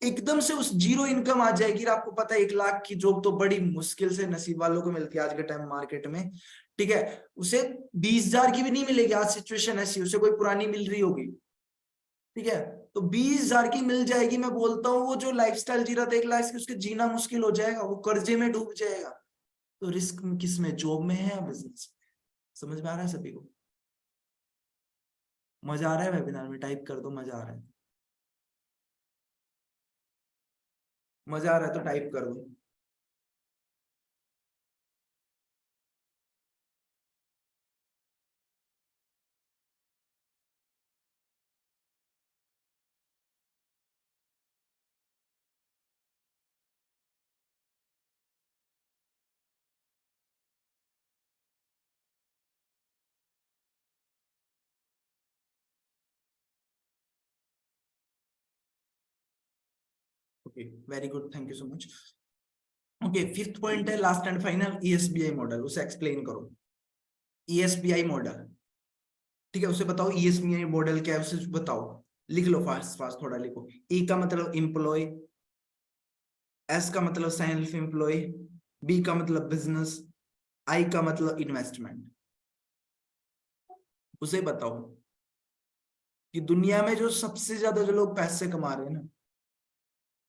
एकदम से उस जीरो इनकम आ जाएगी, और आपको पता है 1 लाख की जॉब तो बड़ी मुश्किल से नसीब वालों को मिलती है आज के टाइम मार्केट में, ठीक है? उसे 20,000 की भी नहीं मिलेगी, आज सिचुएशन ऐसी, उसे कोई पुरानी मिल रही होगी, ठीक है? तो 20,000 की मिल जाएगी, मैं बोलता हूँ वो जो लाइफस्टाइल जी रहा था 1 लाख की, उसके जीना मुश्किल हो जाएगा, वो कर्जे में डूब जाएगा। तो रिस्क किस में, जॉब में है या बिजनेस में? समझ में आ रहा है सभी को? मजा आ रहा है वेबिनार में? टाइप कर दो मजा आ रहा है। मजा आ रहा है तो टाइप कर दो। Okay, very good, thank you so much. Okay, fifth point है last and final, ESBI model, उसे एक्सप्लेन करो। ईएसबीआई मॉडल, ठीक है, उसे बताओ ईएसबीआई मॉडल क्या है, उसे बताओ। लिख लो फास्ट फास्ट, थोड़ा लिखो। ई का मतलब एम्प्लॉय, एस का मतलब सेल्फ एम्प्लॉय, बी का मतलब बिजनेस, आई का मतलब इन्वेस्टमेंट। उसे बताओ कि दुनिया में जो सबसे ज्यादा जो लोग पैसे कमा रहे हैं ना,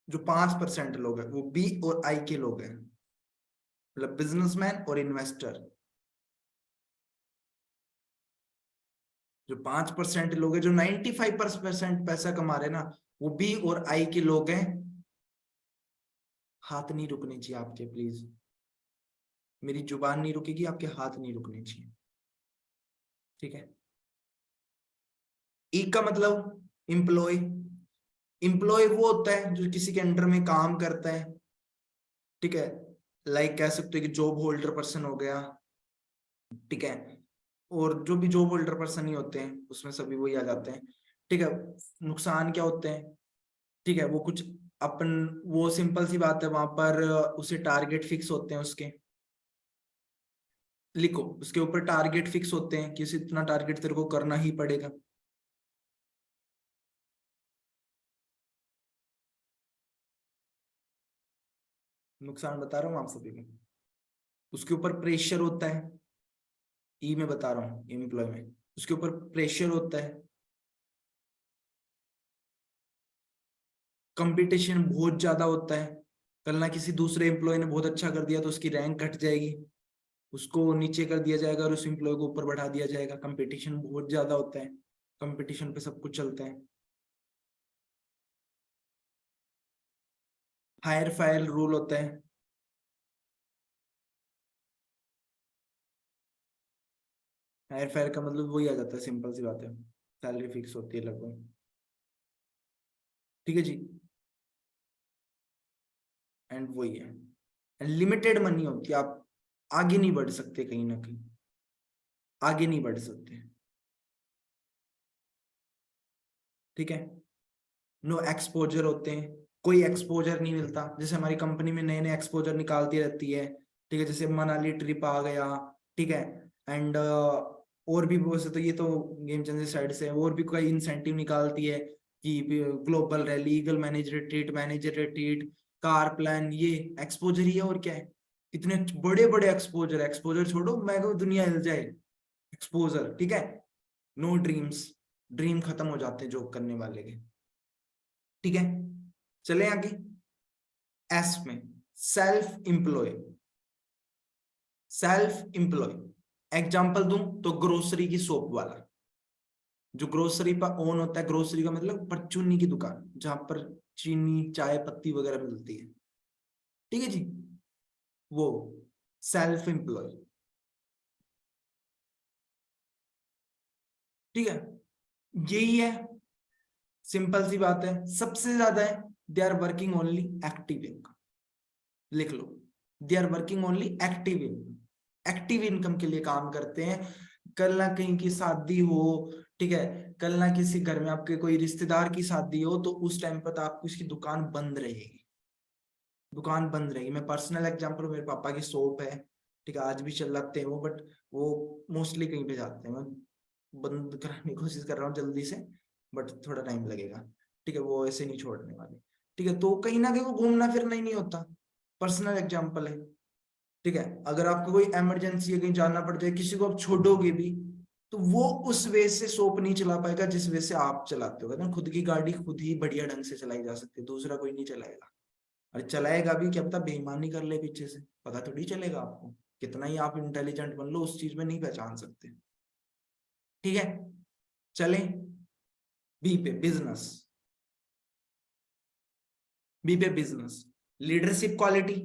जो 5% लोग हैं, वो बी और आई के लोग हैं, मतलब बिजनेसमैन और इन्वेस्टर। जो 5% लोग हैं, जो 95% पैसा कमा रहे हैं ना, वो बी और आई के लोग हैं। हाथ नहीं रुकने चाहिए आपके, प्लीज। मेरी जुबान नहीं रुकेगी, आपके हाथ नहीं रुकने चाहिए, ठीक है? ई का मतलब एम्प्लॉय। एम्प्लॉय वो होता है जो किसी के अंडर में काम करता है, ठीक है? लाइक कह सकते हो कि जॉब होल्डर पर्सन हो गया, ठीक है? और जो भी जॉब होल्डर पर्सन ही होते हैं उसमें सभी वही आ जाते हैं, ठीक है? नुकसान क्या होते हैं, ठीक है? वो कुछ अपन, वो सिंपल सी बात है, वहां पर उसे टारगेट फिक्स होते हैं उसके, लिखो उसके ऊपर टारगेट फिक्स होते हैं कि उसे इतना टारगेट तेरे को करना ही पड़ेगा। नुकसान बता रहा हूँ आप सभी को। उसके ऊपर प्रेशर होता है, ई में बता रहा हूँ एम्प्लॉय में, उसके ऊपर प्रेशर होता है, कंपटीशन बहुत ज्यादा होता है। कल ना किसी दूसरे एम्प्लॉय ने बहुत अच्छा कर दिया तो उसकी रैंक घट जाएगी, उसको नीचे कर दिया जाएगा और उस एम्प्लॉय को ऊपर बढ़ा दिया जाएगा। कंपटीशन बहुत ज्यादा होता है, कंपटीशन पे सब कुछ चलता है। हायर फायर रूल होता है। हायर फायर का मतलब वही आ जाता है, सिंपल सी बात है, सैलरी फिक्स होती है लगभग, ठीक है जी? एंड वही है, लिमिटेड मनी होती है, आप आगे नहीं बढ़ सकते, कहीं ना कहीं आगे नहीं बढ़ सकते, ठीक है? नो एक्सपोजर होते हैं, कोई एक्सपोजर नहीं मिलता। जैसे हमारी कंपनी में नए नए एक्सपोजर निकालती रहती है, ठीक है? जैसे मनाली ट्रिप आ गया, ठीक है? एंड और भी बहुत से, तो ये तो गेम चेंजर साइड से है, और भी कोई इंसेंटिव निकालती है कि global rally, eagle manager retreat, car plan, ये एक्सपोजर ही है और क्या है? इतने बड़े बड़े एक्सपोजर, एक्सपोजर छोड़ो, मैं कहूँ दुनिया हिल जाए, एक्सपोजर, ठीक है? नो ड्रीम्स, ड्रीम खत्म हो जाते हैं जॉब करने वाले के, ठीक है? चले आगे। एस में self employ, self employ example दूं तो ग्रोसरी की शॉप वाला, जो ग्रोसरी पर ओन होता है, ग्रोसरी का मतलब परचूनी की दुकान जहां पर चीनी चाय पत्ती वगैरह मिलती है, ठीक है जी, वो सेल्फ एम्प्लॉय, ठीक है, यही है, सिंपल सी बात है। सबसे ज्यादा है they are working only active income, लिख लो, they are working only active income, active income के लिए काम करते हैं। कल ना कहीं की शादी हो, ठीक है, कल ना किसी घर में आपके कोई रिश्तेदार की शादी हो, तो उस टाइम पर तो आपकी उसकी दुकान बंद रहेगी, दुकान बंद रहेगी। मैं पर्सनल एग्जांपल, मेरे पापा की शॉप है, ठीक है, आज भी चलाते हैं वो, बट वो मोस्टली कहीं पे जाते हैं, मैं बंद कराने की कोशिश कर रहा हूँ जल्दी से, बट थोड़ा टाइम लगेगा, ठीक है, वो ऐसे नहीं छोड़ने वाले, ठीक है। तो कहीं ना कहीं वो घूमना फिरना ही नहीं होता, पर्सनल एग्जाम्पल है, ठीक है। अगर आपको कोई इमरजेंसी है, कहीं जाना पड़ जाए, किसी को आप छोड़ोगे भी, तो वो उस वे से शॉप नहीं चला पाएगा जिस वे से आप चलाते हो, ना, खुद की गाड़ी खुद ही बढ़िया ढंग से चलाई जा सकती है, दूसरा कोई नहीं चलाएगा। अरे चलाएगा भी, क्या पता बेईमानी कर ले पीछे से, पता थोड़ी चलेगा आपको, कितना ही आप इंटेलिजेंट बन लो उस चीज में नहीं पहचान सकते, ठीक है। चलें बी पे, बिजनेस, बी पे बिजनेस, लीडरशिप क्वालिटी,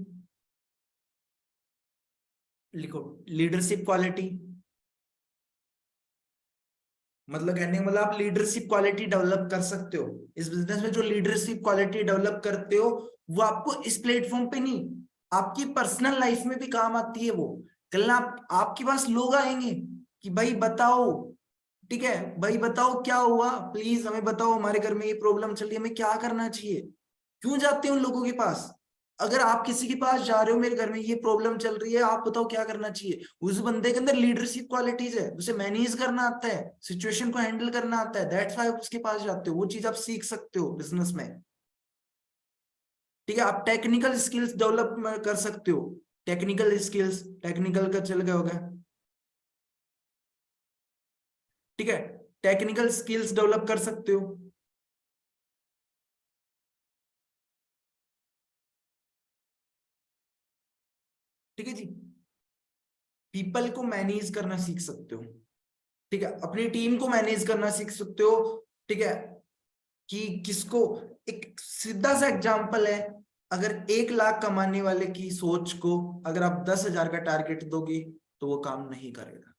लिखो, लीडरशिप क्वालिटी, मतलब कहने का मतलब आप लीडरशिप क्वालिटी डेवलप कर सकते हो इस बिजनेस में। जो लीडरशिप क्वालिटी डेवलप करते हो वो आपको इस प्लेटफॉर्म पे नहीं, आपकी पर्सनल लाइफ में भी काम आती है वो। कल आपके पास लोग आएंगे कि भाई बताओ, ठीक है, भाई बताओ क्या हुआ, प्लीज हमें बताओ, हमारे घर में ये प्रॉब्लम चल रही है, हमें क्या करना चाहिए। क्यों जाते हैं उन लोगों के पास? अगर आप किसी के पास जा रहे हो, मेरे घर में ये प्रॉब्लम चल रही है, आप बताओ क्या करना चाहिए, उस बंदे के अंदर लीडरशिप क्वालिटीज है, उसे मैनेज करना आता है, सिचुएशन को हैंडल करना आता है, दैट्स व्हाई आप उसके पास जाते हो, वो चीज आप सीख सकते हो बिजनेस में, ठीक है। आप टेक्निकल स्किल्स डेवलप कर सकते हो, टेक्निकल स्किल्स, टेक्निकल का चल गया होगा, ठीक है, टेक्निकल स्किल्स डेवलप कर सकते हो, ठीक है जी। पीपल को मैनेज करना सीख सकते हो, ठीक है, अपनी टीम को मैनेज करना सीख सकते हो, ठीक है, कि किसको, एक सीधा सा एग्जांपल है, अगर 1 लाख कमाने वाले की सोच को अगर आप 10,000 का टारगेट दोगे तो वो काम नहीं करेगा।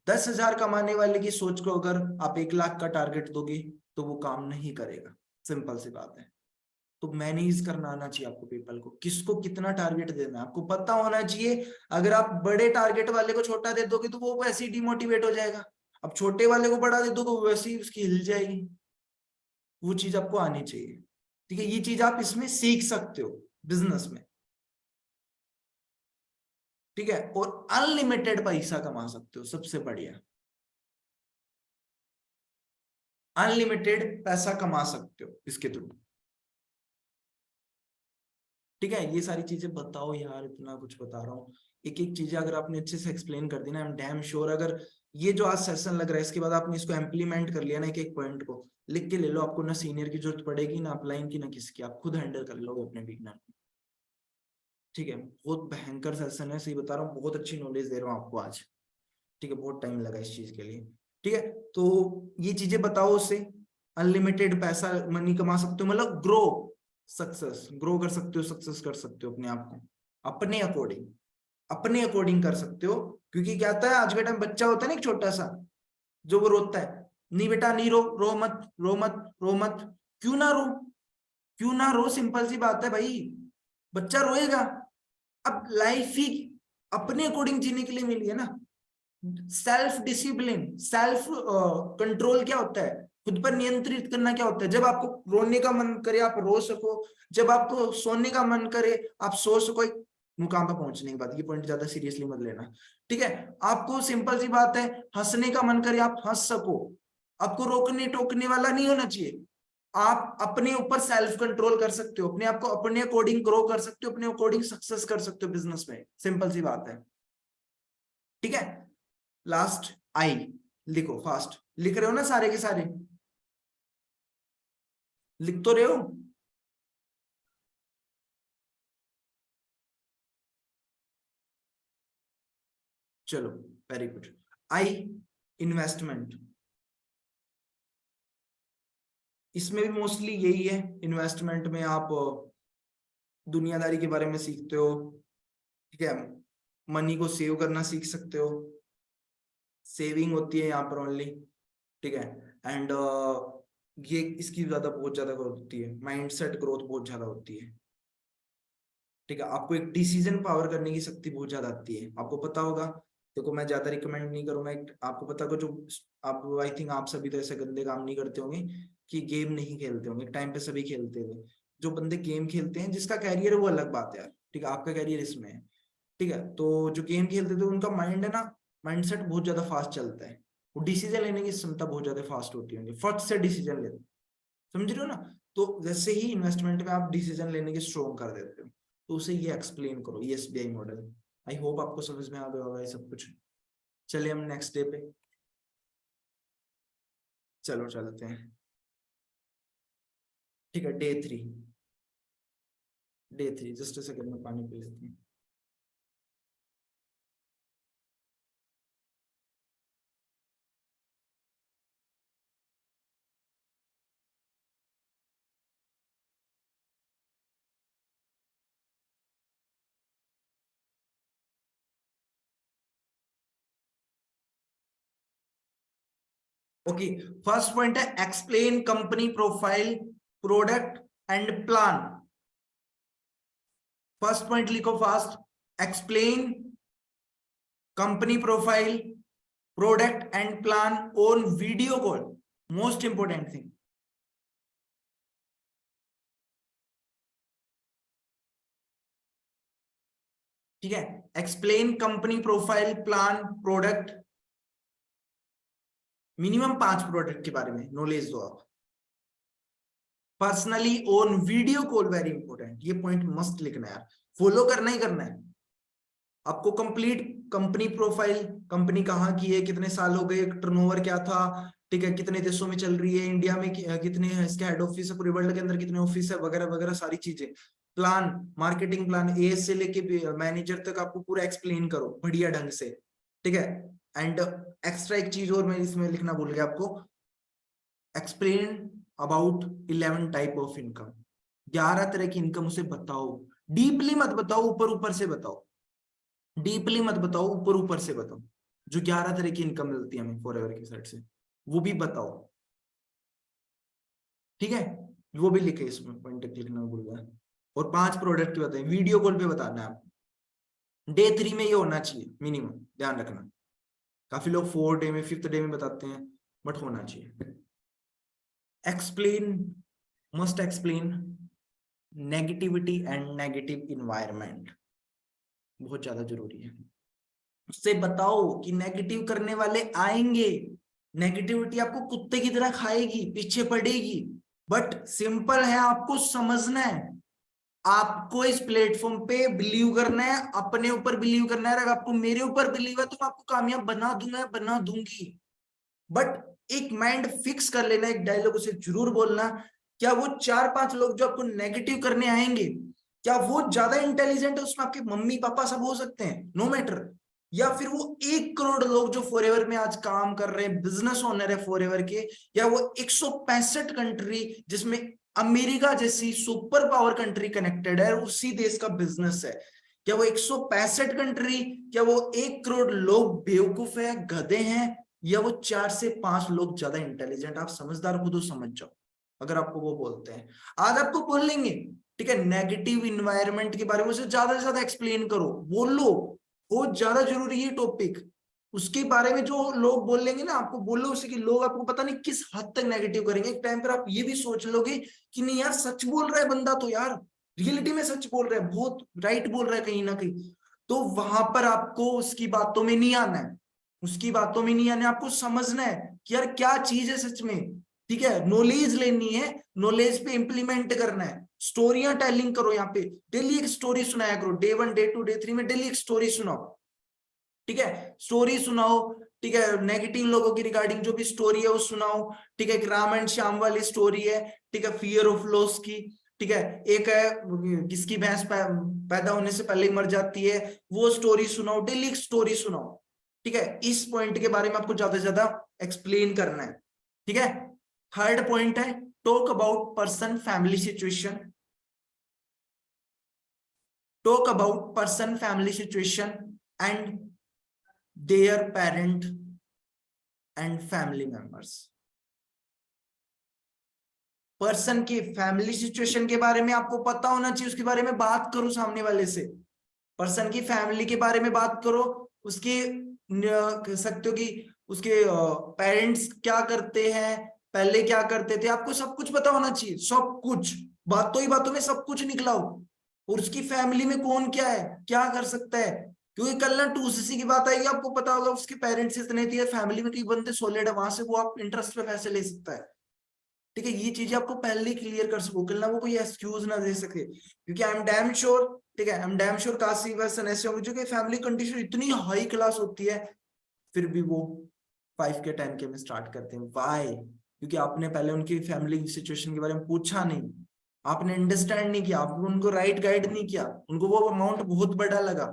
10,000 कमाने वाले की सोच को अगर आप 1 लाख का टारगेट दोगे तो वो काम नहीं करेगा, सिंपल सी बात है। तो मैनेज करना आना चाहिए आपको, पीपल को, किसको कितना टारगेट देना है आपको पता होना चाहिए। अगर आप बड़े टारगेट वाले को छोटा दे दोगे तो वो वैसे ही डिमोटिवेट हो जाएगा, अब छोटे वाले को बड़ा दे दोगे वो वैसे ही उसकी हिल जाएगी, वो चीज आपको आनी चाहिए, ठीक है। ये चीज आप इसमें सीख सकते हो बिजनेस में, ठीक है, और अनलिमिटेड पैसा कमा सकते हो, सबसे बढ़िया, अनलिमिटेड पैसा कमा सकते हो इसके थ्रू, ठीक है। ये सारी चीजें बताओ यार, इतना कुछ बता रहा हूँ, एक एक चीजें अगर आपने अच्छे से एक्सप्लेन कर दी ना, आई एम डैम श्योर, अगर ये जो आज सेशन लग रहा है इसके बाद आपने इसको इम्प्लीमेंट कर लिया ना, एक एक पॉइंट को लिख के ले लो, आपको ना सीनियर की जरूरत पड़ेगी, ना अपलाइन की, ना किसकी, आप खुद हैंडल कर लोगे अपने बिगनर को, ठीक है। बहुत भयंकर सेशन है, सही बता रहा हूँ, बहुत अच्छी नॉलेज दे रहा हूँ आपको आज, ठीक है, बहुत टाइम लगा इस चीज के लिए, ठीक है। तो ये चीजें बताओ उससे, अनलिमिटेड पैसा मनी कमा सकते हो, मतलब ग्रो, सक्सेस ग्रो कर सकते हो, सक्सेस कर सकते हो अपने आप को, अपने अकॉर्डिंग, अपने अकॉर्डिंग कर सकते हो। क्योंकि क्या होता है, आज के टाइम बच्चा होता है ना एक छोटा सा, जो वो रोता है, नहीं बेटा नहीं रो, रो मत, रो मत, रो मत, क्यों ना रो, क्यों ना रो, सिंपल सी बात है भाई, बच्चा रोएगा। अब लाइफ ही अपने अकॉर्डिंग जीने के लिए मिली है ना, सेल्फ डिसिप्लिन, सेल्फ कंट्रोल क्या होता है, खुद पर नियंत्रित करना क्या होता है, जब आपको रोने का मन करे आप रो सको, जब आपको सोने का मन करे आप सो सको, एक मुकाम पर पहुंचने के बाद, ये पॉइंट ज्यादा सीरियसली मत लेना, ठीक है। आपको सिंपल सी बात है, हंसने का मन करे आप हंस सको, आपको रोकने टोकने वाला नहीं होना चाहिए, आप अपने ऊपर सेल्फ कंट्रोल कर सकते हो, अपने आप को अपने अकॉर्डिंग ग्रो कर सकते हो, अपने अकॉर्डिंग सक्सेस कर सकते हो बिजनेस में, सिंपल सी बात है, ठीक है। लास्ट आई, लिखो फास्ट, लिख रहे हो ना सारे के सारे, लिख तो रहे हो, चलो वेरी गुड। आई, इन्वेस्टमेंट, इसमें भी मोस्टली यही है। इन्वेस्टमेंट में आप दुनियादारी के बारे में सीखते हो, ठीक है, मनी को सेव करना सीख सकते हो, सेविंग होती है यहाँ पर ओनली, ठीक है। एंड ये इसकी ज्यादा बहुत ज्यादा ग्रोथ होती है, माइंडसेट ग्रोथ बहुत ज्यादा होती है, ठीक है। आपको एक डिसीजन पावर करने की शक्ति बहुत ज्यादा आती है, आपको पता होगा। देखो मैं ज्यादा रिकमेंड नहीं करूंगा, आपको पता होगा जो आप, आई थिंक आप सभी तो ऐसे गंदे काम नहीं करते होंगे कि गेम नहीं खेलते होंगे, टाइम पे सभी खेलते थे। जो बंदे गेम खेलते हैं, जिसका कैरियर है वो अलग बात है यार, ठीक है, आपका कैरियर इसमें है, ठीक है। तो जो गेम खेलते थे उनका माइंड है ना, माइंडसेट बहुत ज्यादा फास्ट चलता है, वो डिसीजन लेने की क्षमता बहुत ज्यादा फास्ट होती है, फट से डिसीजन लेते, समझ रहे हो ना। तो वैसे ही इन्वेस्टमेंट में आप डिसीजन लेने की स्ट्रॉन्ग कर देते हो, तो उसे ये एक्सप्लेन करो, ये एसबीआई मॉडल। आई होप आपको समझ में आ गया होगा ये सब कुछ। चलिए हम नेक्स्ट डे पे, चलो चलते हैं, ठीक है। डे 3, डे 3, जस्ट सेकंड में पानी पी लेते हैं। ओके, फर्स्ट पॉइंट है explain company profile, product and plan. First point लिखो fast, explain company profile, product and plan on video call, most important thing. ठीक है, explain company profile, plan, product, minimum 5 product के बारे में knowledge दो आप। Personally on video call, very important, ये point must लिखना है यार, फॉलो करना ही करना है आपको। कंप्लीट कंपनी प्रोफाइल, कंपनी कहाँ की है, कितने साल हो गए, टर्नओवर क्या था, ठीक है, कितने देशों में चल रही है, इंडिया में कितने इसके हेड ऑफिस है, पूरे वर्ल्ड के अंदर कितने ऑफिस है, वगैरह वगैरह सारी चीजें। प्लान, मार्केटिंग प्लान, ए से लेके मैनेजर तक आपको पूरा एक्सप्लेन करो बढ़िया ढंग से, ठीक है। एंड एक्स्ट्रा एक चीज और मैं इसमें लिखना भूल गया आपको, explain about 11 type of income, 11 तरह की इनकम उसे बताओ, डीपली मत बताओ, ऊपर ऊपर से बताओ, डीपली मत बताओ, ऊपर ऊपर से बताओ। जो 11 तरह की इनकम मिलती है हमें फॉरएवर की साइड से, वो भी बताओ, ठीक है। वो भी लिखे इसमें, पॉइंट लिखना भूल गया। और 5 प्रोडक्ट बताए, वीडियो कॉल पे बताना है आपको। डे 3 में ये होना चाहिए मिनिमम, ध्यान रखना। काफी लोग 4th डे में, 5th डे में बताते हैं, बट होना चाहिए। Explain, must explain negativity and negative environment, बहुत ज्यादा जरूरी है। उससे बताओ कि नेगेटिव करने वाले आएंगे, नेगेटिविटी आपको कुत्ते की तरह खाएगी, पीछे पड़ेगी, बट सिंपल है, आपको समझना है, आपको इस प्लेटफॉर्म पे बिलीव करना है, अपने ऊपर बिलीव करना है। अगर आपको मेरे ऊपर बिलीव है तो मैं आपको कामयाब बना दूंगा, बना दूंगी, बट एक माइंड फिक्स कर लेना, एक डायलॉग उसे जरूर बोलना। क्या वो 4-5 लोग जो आपको नेगेटिव करने आएंगे, क्या वो ज्यादा इंटेलिजेंट है, उसमें आपके मम्मी पापा सब हो सकते हैं, नो मैटर, या फिर वो 1 करोड़ लोग जो फॉरएवर में आज काम कर रहे हैं, बिजनेस ओनर है फॉरएवर के, या वो 165 कंट्री जिसमें अमेरिका जैसी सुपर पावर कंट्री कनेक्टेड है, उसी देश का बिजनेस है, क्या वो 165 कंट्री, क्या वो 1 करोड़ लोग बेवकूफ है, गधे हैं, या वो 4 से 5 लोग ज्यादा इंटेलिजेंट, आप समझदार खुद समझ जाओ अगर आपको वो बोलते हैं। आज आपको बोल लेंगे, ठीक है, नेगेटिव इन्वायरमेंट के बारे में उसे ज्यादा से ज्यादा एक्सप्लेन करो, बोलो, बहुत ज्यादा जरूरी है टॉपिक। उसके बारे में जो लोग बोल लेंगे ना, आपको बोलो उसे कि लोग आपको पता नहीं किस हद तक नेगेटिव करेंगे, एक टाइम पर आप ये भी सोच लोगे कि नहीं यार, सच बोल रहा है बंदा, तो यार रियलिटी में सच बोल रहा है, बहुत राइट बोल रहा है कहीं ना कहीं। तो वहां पर आपको उसकी बातों में नहीं आना है, उसकी बातों में नहीं आना है, आपको समझना है कि यार क्या चीज है सच में, ठीक है। नॉलेज लेनी है, नॉलेज पे इंप्लीमेंट करना है, स्टोरियां टेलिंग करो, यहाँ पे डेली एक स्टोरी सुनाया करो, डे 1, डे 2, डे 3 में डेली एक स्टोरी सुनाओ, ठीक है, स्टोरी सुनाओ, ठीक है। नेगेटिव लोगों की रिगार्डिंग जो भी स्टोरी है वो सुनाओ, ठीक है। एक राम एंड श्याम वाली स्टोरी है, ठीक है, फियर ऑफ लॉस की, ठीक है। एक है किसकी भैंस पैदा होने से पहले ही मर जाती है, वो स्टोरी सुनाओ, डेली एक स्टोरी सुनाओ, ठीक है, इस पॉइंट के बारे में आपको ज्यादा से ज्यादा एक्सप्लेन करना है। ठीक है, थर्ड पॉइंट है talk about person family situation, talk about person family situation and there parent and family members. Person की फैमिली सिचुएशन के बारे में आपको पता होना चाहिए, उसके बारे में बात करो सामने वाले से। पर्सन की फैमिली के बारे में बात करो, उसके कह सकते हो कि उसके पेरेंट्स क्या करते हैं, पहले क्या करते थे, आपको सब कुछ पता होना चाहिए, सब कुछ, बातों ही बातों में सब कुछ निकलाओ। और उसकी फैमिली में कौन क्या है, क्या कर सकता है, क्योंकि कल ना 2cc की बात आएगी, आपको पता होगा उसके पेरेंट्स इतने थे, फैमिली में कई बंदे सॉलिड है, वहां से वो आप इंटरेस्ट पे पैसे ले सकता है। ठीक है, ये चीजें आपको पहले ही क्लियर कर सको, कल ना वो कोई एक्सक्यूज ना दे सके, क्योंकि आई एम डैम श्योर, ठीक है, I am damn sure Kashi person ऐसे होंगे जो कि फैमिली कंडीशन इतनी हाई क्लास होती है, फिर भी वो 5 के 10 के में स्टार्ट करते हैं। वाई? क्योंकि आपने पहले उनकी फैमिली सिचुएशन के बारे में पूछा नहीं, आपने अंडरस्टैंड नहीं किया, आपने उनको राइट गाइड नहीं किया, उनको वो अमाउंट बहुत बड़ा लगा,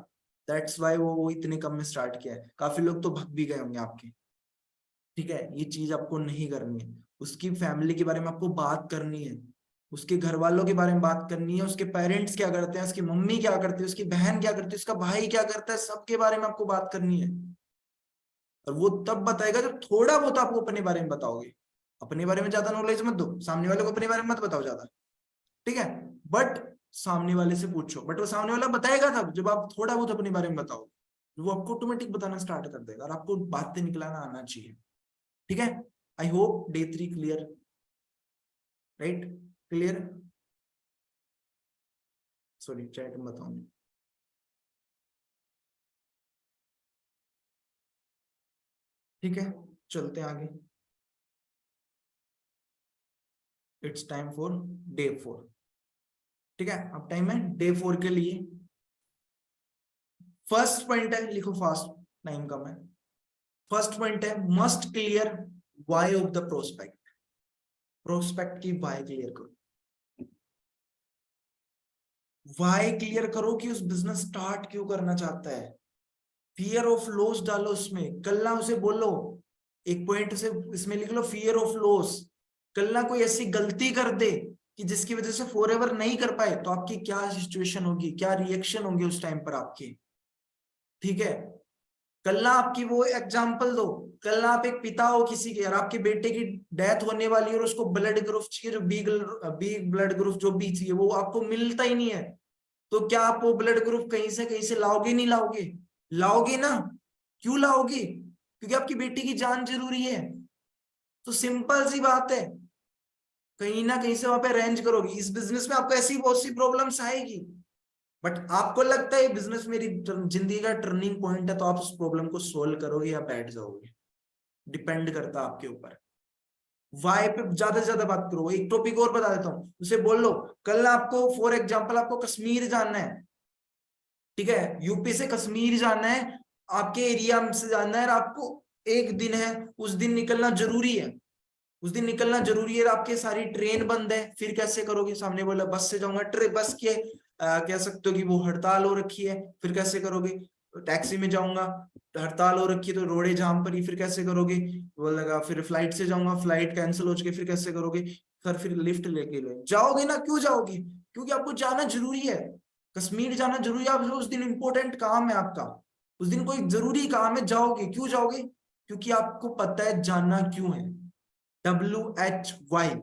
दैट्स वाई वो इतने कम में स्टार्ट किया है। काफी लोग तो भग भी गए होंगे आपके। ठीक है, ये चीज आपको नहीं करनी है, उसकी फैमिली के बारे में आपको बात करनी है, उसके घर वालों के बारे में बात करनी है, उसके पेरेंट्स क्या करते हैं, उसकी मम्मी क्या करती है, उसकी बहन क्या करती है, उसका भाई क्या करता है, सबके बारे में आपको बात करनी है। और वो तब बताएगा जब थोड़ा बहुत आपको अपने बारे में बताओगे। अपने बारे में ज्यादा नॉलेज मत दो, सामने वाले को अपने बारे में मत बताओ ज्यादा, ठीक है, बट सामने वाले से पूछो, बट वो सामने वाला बताएगा तब जब आप थोड़ा बहुत अपने बारे में बताओ, वो आपको ऑटोमेटिक बताना स्टार्ट कर देगा, और आपको बातें निकलाना आना चाहिए। ठीक है, I hope day 3 clear, right, clear, sorry chat में बताऊं। ठीक है, चलते हैं आगे, इट्स टाइम फॉर डे 4। ठीक है, अब टाइम है डे 4 के लिए। फर्स्ट पॉइंट है, लिखो फास्ट, टाइम कम है। फर्स्ट पॉइंट है must clear why of the prospect, prospect की वाई क्लियर करो, वाई क्लियर करो कि उस बिजनेस स्टार्ट क्यों करना चाहता है। फियर ऑफ लॉस डालो उसमें, कल ना उसे बोलो, एक पॉइंट से इसमें लिख लो फियर ऑफ लॉस, कल ना कोई ऐसी गलती कर दे कि जिसकी वजह से फॉर एवर नहीं कर पाए, तो आपकी क्या सिचुएशन होगी, क्या रिएक्शन होंगे उस टाइम पर आपके। ठीक है, कल ना आपकी वो एग्जाम्पल दो, कल ना आप एक पिता हो किसी के, और आपके बेटे की डेथ होने वाली है और उसको ब्लड ग्रुप चाहिए, जो बी ब्लड ग्रुप जो बी चाहिए वो आपको मिलता ही नहीं है, तो क्या आप वो ब्लड ग्रुप कहीं से लाओगे, नहीं लाओगे, लाओगे ना, क्यों लाओगे, क्योंकि आपकी बेटी की जान जरूरी है। तो सिंपल सी बात है, कहीं ना कहीं से वहां पे अरेंज करोगे, इस बिजनेस में आपको ऐसी बहुत सी प्रॉब्लम्स आएगी, बट आपको लगता है बिजनेस मेरी जिंदगी का टर्निंग पॉइंट है, तो आप उस प्रॉब्लम को सोल्व करोगे या बैठ जाओगे, डिपेंड करता है आपके ऊपर। वाई पे ज्यादा से ज्यादा बात करो। एक टॉपिक और बता देता हूँ, उसे बोल लो, कल आपको फॉर एग्जाम्पल आपको कश्मीर जाना है, ठीक है, यूपी से कश्मीर जाना है, आपके एरिया से जाना है, और आपको एक दिन है, उस दिन निकलना जरूरी है, उस दिन निकलना जरूरी है, आपके सारी ट्रेन बंद है, फिर कैसे करोगे, सामने बोला बस से जाऊंगा, ट्रेन बस के कह सकते हो कि वो हड़ताल हो रखी है, फिर कैसे करोगे, टैक्सी में जाऊंगा, हड़ताल हो रखी है तो रोडे जाम पर ही, फिर कैसे करोगे, बोलेगा फिर फ्लाइट से जाऊंगा, फ्लाइट कैंसिल हो चुकी, फिर कैसे करोगे, सर फिर लिफ्ट लेके ले जाओगे ना, क्यों जाओगे, क्योंकि आपको जाना जरूरी है, कश्मीर जाना जरूरी है, आप उस दिन इंपॉर्टेंट काम है आपका, उस दिन कोई जरूरी काम है, जाओगे, क्यों जाओगे, क्योंकि आपको पता है जानना क्यों है, WHY,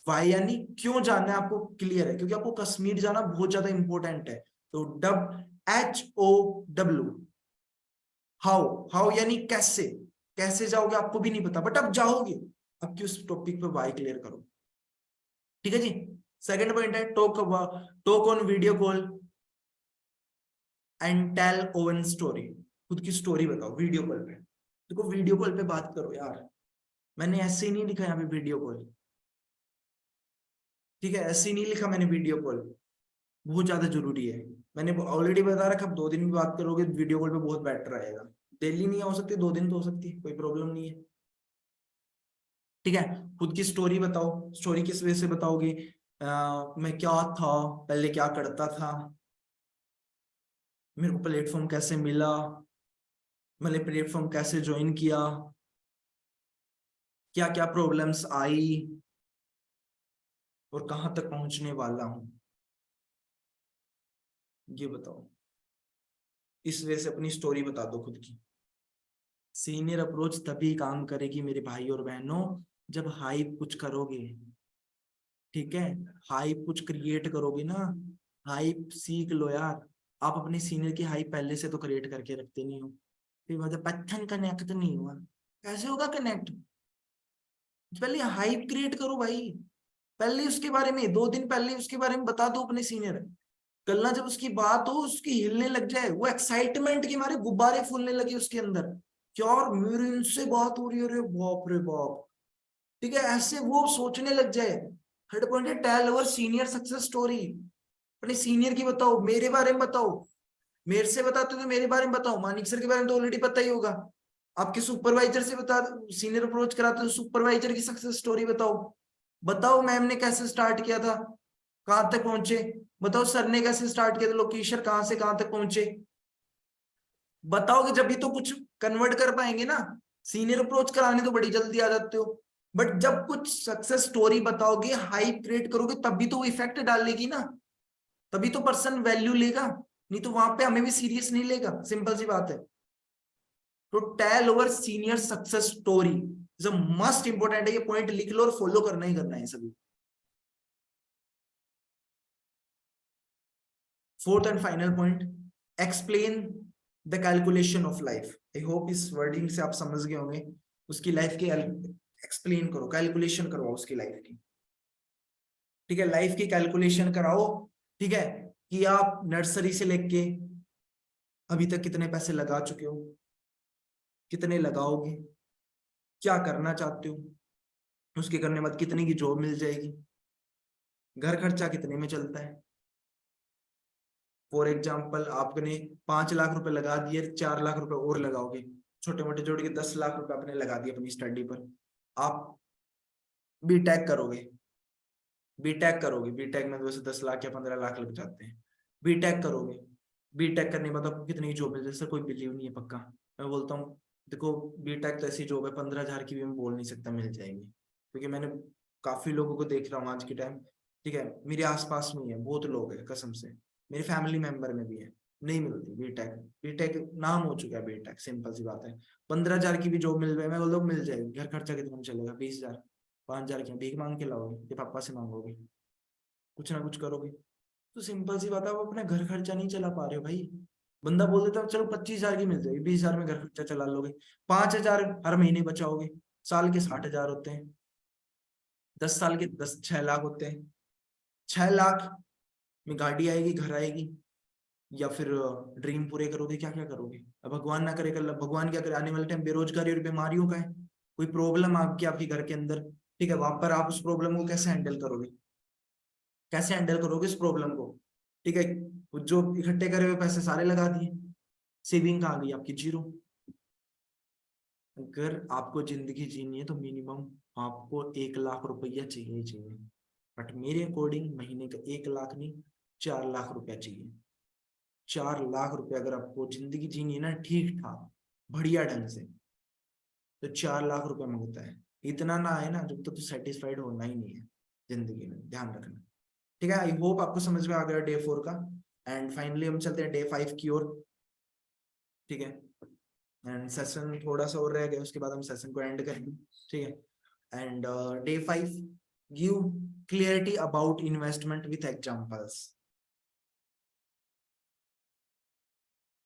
वाई यानी क्यों जानना है आपको, क्लियर है, क्योंकि आपको कश्मीर जाना बहुत ज्यादा इंपॉर्टेंट है, तो WHOW, हाउ, हाउ यानी कैसे, कैसे जाओगे आपको भी नहीं पता, बट आप जाओगे, अब क्यों उस टॉपिक पे वाई क्लियर करो। ठीक है जी, सेकंड पॉइंट है talk on video call and tell own story, खुद की स्टोरी बताओ वीडियो कॉल पे, देखो वीडियो कॉल पे बात करो यार, मैंने ऐसे ही नहीं लिखा यहाँ पे वीडियो कॉल, ठीक है, ऐसे ही नहीं लिखा मैंने वीडियो कॉल, बहुत ज्यादा जरूरी है, मैंने ऑलरेडी बता रखा, अब 2 दिन भी बात करोगे वीडियो कॉल पे बहुत बेटर रहेगा, डेली नहीं हो सकती, 2 दिन तो हो सकती है, कोई प्रॉब्लम नहीं है। ठीक है, खुद की स्टोरी बताओ, स्टोरी किस वजह से बताओगे, मैं क्या था, पहले क्या करता था, मेरे को प्लेटफॉर्म कैसे मिला, मैंने प्लेटफॉर्म कैसे ज्वाइन किया, क्या क्या प्रॉब्लम्स आई, और कहां तक पहुंचने वाला हूं, ये बताओ। इस वजह से अपनी स्टोरी बता दो खुद की। सीनियर अप्रोच तभी काम करेगी मेरे भाई और बहनों, जब हाइप कुछ करोगे। ठीक है, हाइप कुछ क्रिएट करोगे ना, हाइप सीख लो यार। आप अपने सीनियर की हाइप पहले से तो क्रिएट करके रखते नहीं हो, फिर मतलब पत्थन कनेक्ट नहीं हुआ, कैसे होगा कनेक्ट? पहले हाइप क्रिएट करो भाई, पहले उसके बारे में 2 दिन पहले उसके बारे में बता दो अपने सीनियर। कल ना जब उसकी बात हो, उसकी हिलने लग जाए, वो एक्साइटमेंट के मारे गुब्बारे फूलने लगे उसके अंदर, क्या और मेरी इनसे बात हो रही है, अरे बाप रे बाप। ठीक है, ऐसे वो सोचने लग जाए। थर्ड पॉइंट है टेल अवर सीनियर सक्सेस स्टोरी। अपने सीनियर की बताओ, मेरे बारे में बताओ। मेरे से बताते हो तो मेरे बारे में बताओ, मानिक सर के बारे में तो ऑलरेडी पता ही होगा। आपके सुपरवाइजर से बता, सीनियर अप्रोच कराते हो, सुपरवाइजर की सक्सेस स्टोरी बताओ। बताओ मैम ने कैसे स्टार्ट किया था, कहां तक पहुंचे। बताओ सर ने कैसे स्टार्ट किया था, लोकेशन कहां से कहां तक पहुंचे। बताओगे जब भी तो कुछ कन्वर्ट कर पाएंगे ना। सीनियर अप्रोच कराने तो बड़ी जल्दी आ जाते हो, बट जब कुछ सक्सेस स्टोरी बताओगे, हाइप क्रिएट करोगे, तभी तो वो इफेक्ट डालेगी ना, तभी तो पर्सन वैल्यू लेगा। नहीं तो वहां पे हमें भी सीरियस नहीं लेगा, सिंपल सी बात है। तो tell over senior success story is a must important है, ये पॉइंट लिख लो और फॉलो करना ही करना है सभी। Fourth and final point, explain the calculation of life. I hope इस वर्डिंग से आप समझ गए होंगे। उसकी लाइफ की एक्सप्लेन करो, कैलकुलेशन करवाओ उसकी लाइफ की। ठीक है, लाइफ की कैलकुलेशन कराओ। ठीक है, कि आप नर्सरी से लेके अभी तक कितने पैसे लगा चुके हो, कितने लगाओगे, क्या करना चाहते हो, उसके करने बाद कितने की जॉब मिल जाएगी, घर खर्चा कितने में चलता है। फॉर एग्जाम्पल आपने 5 लाख रुपए लगा दिए, 4 लाख रुपए और लगाओगे, छोटे मोटे जोड़ के 10 लाख रुपए आपने लगा दिए अपनी स्टडी पर। आप बीटेक करोगे, बीटेक करोगे, बीटेक में तो वैसे 10 लाख या 15 लाख लग जाते हैं। बीटेक करोगे, बीटेक करने के बाद आपको कितनी जॉब मिल जाए, सर कोई बिलीव नहीं है पक्का। मैं बोलता हूँ देखो, बीटेक तो ऐसी जॉब है 15 हजार की भी मैं बोल नहीं सकता मिल जाएगी, क्योंकि मैंने काफी लोगों को देख रहा हूँ आज के टाइम। ठीक है, मेरे आसपास में ही है, बहुत लोग हैं कसम से, मेरे फैमिली मेंबर में भी है, नहीं मिलती बीटेक। बीटेक नाम हो चुका है बीटेक, सिंपल सी बात है। 15 हजार की भी जॉब मिल जाए, मैं बोलता हूँ मिल जाएगी। घर खर्चा कितना में चलेगा, 20 हजार, 5 हजार की भीख मांग के लाओगे या पापा से मांगोगे, कुछ ना कुछ करोगे। तो सिंपल सी बात है, आप अपना घर खर्चा नहीं चला पा रहे हो भाई। बंदा बोल देता है चलो 25 हजार की मिल जाएगी, 20 हजार में घर खर्चा चला लोगे, 5 हजार हर महीने बचाओगे, साल के 60 हजार होते हैं, 10 साल के 6 लाख होते हैं। 6 लाख में गाड़ी आएगी, घर आएगी, या फिर ड्रीम पूरे करोगे, क्या क्या करोगे। अब भगवान ना करे, कल भगवान क्या करे, आने वाले टाइम बेरोजगारी और बीमारियों का है, कोई प्रॉब्लम आपकी आपके घर के अंदर। ठीक है, वहां पर आप उस प्रॉब्लम को कैसे हैंडल करोगे, कैसे हैंडल करोगे इस प्रॉब्लम को। ठीक है, जो इकट्ठे करे हुए पैसे सारे लगा दिए, सेविंग कहाँ गई आपकी, जीरो। अगर आपको जिंदगी जीनी है तो मिनिमम आपको 1 लाख रुपया चाहिए ही चाहिए, बट मेरे अकॉर्डिंग महीने का 1 लाख नहीं, 4 लाख रुपया चाहिए। 4 लाख रुपया अगर आपको जिंदगी जीनी है ना ठीक ठाक बढ़िया ढंग से, तो 4 लाख रुपया मांगता है। इतना ना आए ना जब तक तो सेटिस्फाइड होना ही नहीं है जिंदगी में, ध्यान रखना। ठीक है, आई होप आपको समझ में आ गया डे 4 का। एंड फाइनली हम चलते हैं डे 5 की ओर। ठीक है, एंड सेशन थोड़ा सा और रह गया, उसके बाद हम सेशन को एंड करेंगे। ठीक है, and day 5, give clarity about investment with examples.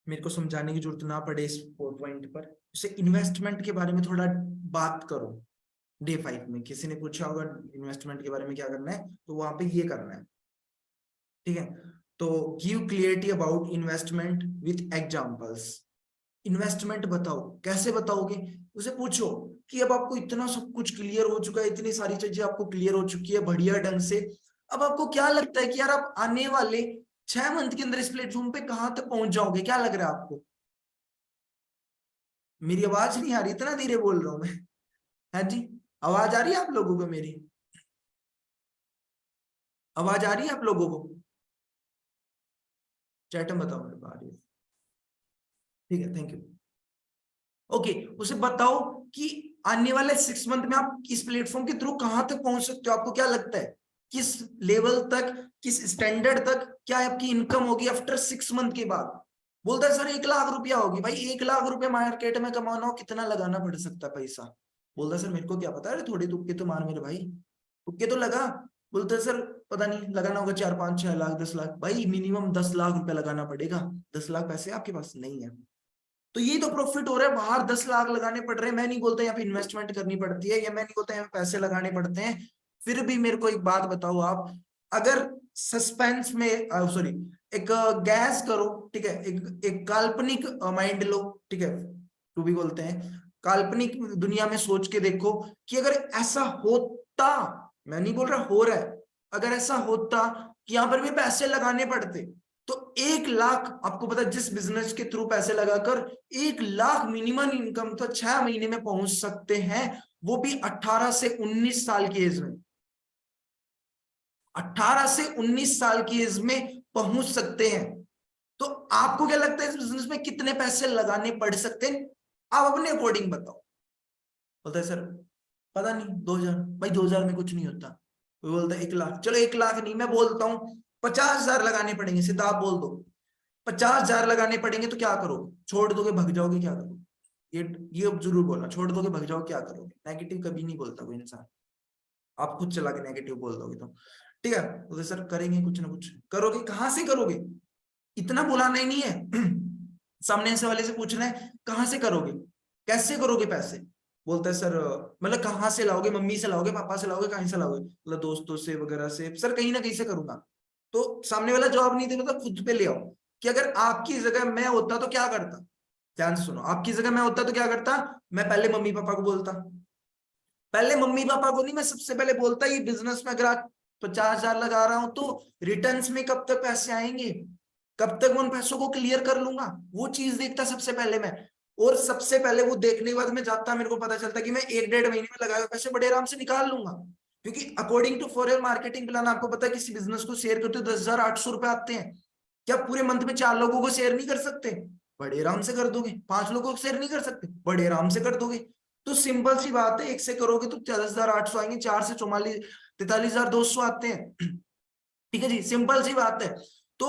मेरे को समझाने की जरूरत ना पड़े इस पॉइंट पर, उसे इन्वेस्टमेंट के बारे में थोड़ा बात करो। डे 5 में किसी ने पूछा होगा इन्वेस्टमेंट के बारे में क्या करना है, तो वहां पे ये करना है। ठीक है, तो give clarity about investment with examples. Investment बताओ, कैसे बताओगे, उसे पूछो कि अब आपको इतना सब कुछ क्लियर हो चुका है, इतनी सारी चीजें आपको क्लियर हो चुकी है बढ़िया ढंग से। अब आपको क्या लगता है कि यार आप आने वाले 6 मंथ के अंदर इस प्लेटफॉर्म पे कहां तक पहुंच जाओगे, क्या लग रहा है आपको। मेरी आवाज नहीं आ रही, इतना धीरे बोल रहा हूं मैं। है जी, आवाज आ रही है आप लोगों को मेरी, आवाज आ रही है आप लोगों को, चैट में बताओ मेरे को आ रही है। ठीक है, थैंक यू। ओके, उसे बताओ कि आने वाले 6 मंथ में आप इस प्लेटफॉर्म के थ्रू कहां तक पहुंच सकते हो, आपको क्या लगता है किस लेवल तक, किस स्टैंडर्ड तक क्या आपकी इनकम होगी आफ्टर 6 मंथ के बाद। बोलता है सर 1 लाख रुपया होगी। भाई 1 लाख रुपया मार्केट में कमाना हो कितना लगाना पड़ सकता है पैसा। बोलता है सर मेरे को क्या पता, अरे थोड़ी तुक्के तो मार मेरे भाई, तुक्के तो लगा। बोलते हैं सर पता नहीं लगाना होगा 4 5 6 लाख 10 लाख। भाई मिनिमम 10 लाख रुपया लगाना पड़ेगा, 10 लाख पैसे आपके पास नहीं है। तो ये तो प्रॉफिट हो रहा है, बाहर 10 लाख लगाने पड़ रहे हैं। मैं नहीं बोलता यहाँ पे इन्वेस्टमेंट करनी पड़ती है, या मैं नहीं बोलता यहाँ पे पैसे लगाने पड़ते हैं। फिर भी मेरे को एक बात बताओ आप, अगर सस्पेंस में सॉरी एक गैस करो, ठीक है, एक काल्पनिक माइंड लो, ठीक है, टू भी बोलते हैं, काल्पनिक दुनिया में सोच के देखो कि अगर ऐसा होता, मैं नहीं बोल रहा हो रहा है, अगर ऐसा होता कि यहाँ पर भी पैसे लगाने पड़ते, तो 1 लाख, आपको पता है जिस बिजनेस के थ्रू पैसे लगाकर 1 लाख मिनिमम इनकम तो 6 महीने में पहुंच सकते हैं, वो भी 18 से 19 साल की एज में। 18 से 19 साल की एज में पहुंच सकते हैं। तो आपको क्या लगता है इस बिजनेस में कितने पैसे लगाने पड़ सकते हैं, आप अपने अकॉर्डिंग बताओ। बोलता है सर पता नहीं 2000। भाई 2000 में कुछ नहीं होता। कोई बोलता है 1 लाख, चलो 1 लाख नहीं, मैं बोलता हूं 50,000 लगाने पड़ेंगे, सीधा आप बोल दो 50,000 लगाने पड़ेंगे तो क्या करोगे, छोड़ दोगे भग जाओगे, क्या करोगे? ये अब जरूर बोलना, छोड़ दोगे भग जाओगे क्या करोगे? नेगेटिव कभी नहीं बोलता कोई इंसान, आप खुद चला के नेगेटिव बोल दोगे तो ठीक है। तो सर करेंगे कुछ ना कुछ, करोगे कहां से करोगे, इतना बुलाना ही नहीं है सामने से वाले से पूछना है कहां से करोगे, कैसे करोगे पैसे। बोलता है सर मतलब कहाँ से लाओगे, मम्मी से लाओगे, पापा से लाओगे, कहीं से लाओगे, मतलब दोस्तों से वगैरह से, सर कहीं ना कहीं से करूंगा। तो सामने वाला जवाब नहीं देता तो खुद पे ले आओ कि अगर आपकी जगह मैं होता तो क्या करता। ध्यान से सुनो, आपकी जगह मैं होता तो क्या करता। मैं पहले मम्मी पापा को बोलता, पहले मम्मी पापा को नहीं, मैं सबसे पहले बोलता ये बिजनेस में अगर आप 50,000 लगा रहा हूं तो रिटर्न्स में कब तक पैसे आएंगे, कब तक मैं उन पैसों को क्लियर कर लूंगा, वो चीज देखता सबसे पहले मैं। और सबसे पहले वो देखने के बाद मैं जाता, मेरे को पता चलता कि मैं 1 डेढ़ महीने में लगाए हुए पैसे बड़े आराम से निकाल लूंगा। क्योंकि according to for your marketing plan, आपको पता है किसी बिजनेस को शेयर करते हो 10,800 रुपए आते हैं। क्या पूरे मंथ में 4 लोगों को शेयर नहीं कर सकते, बड़े आराम से कर दोगे। 5 लोगों को शेयर नहीं कर सकते, बड़े आराम से कर दोगे। तो सिंपल सी बात है, एक से करोगे तो 10,800 आएंगे, 4 से 43,200 आते हैं। ठीक है जी, सिंपल सी बात है। तो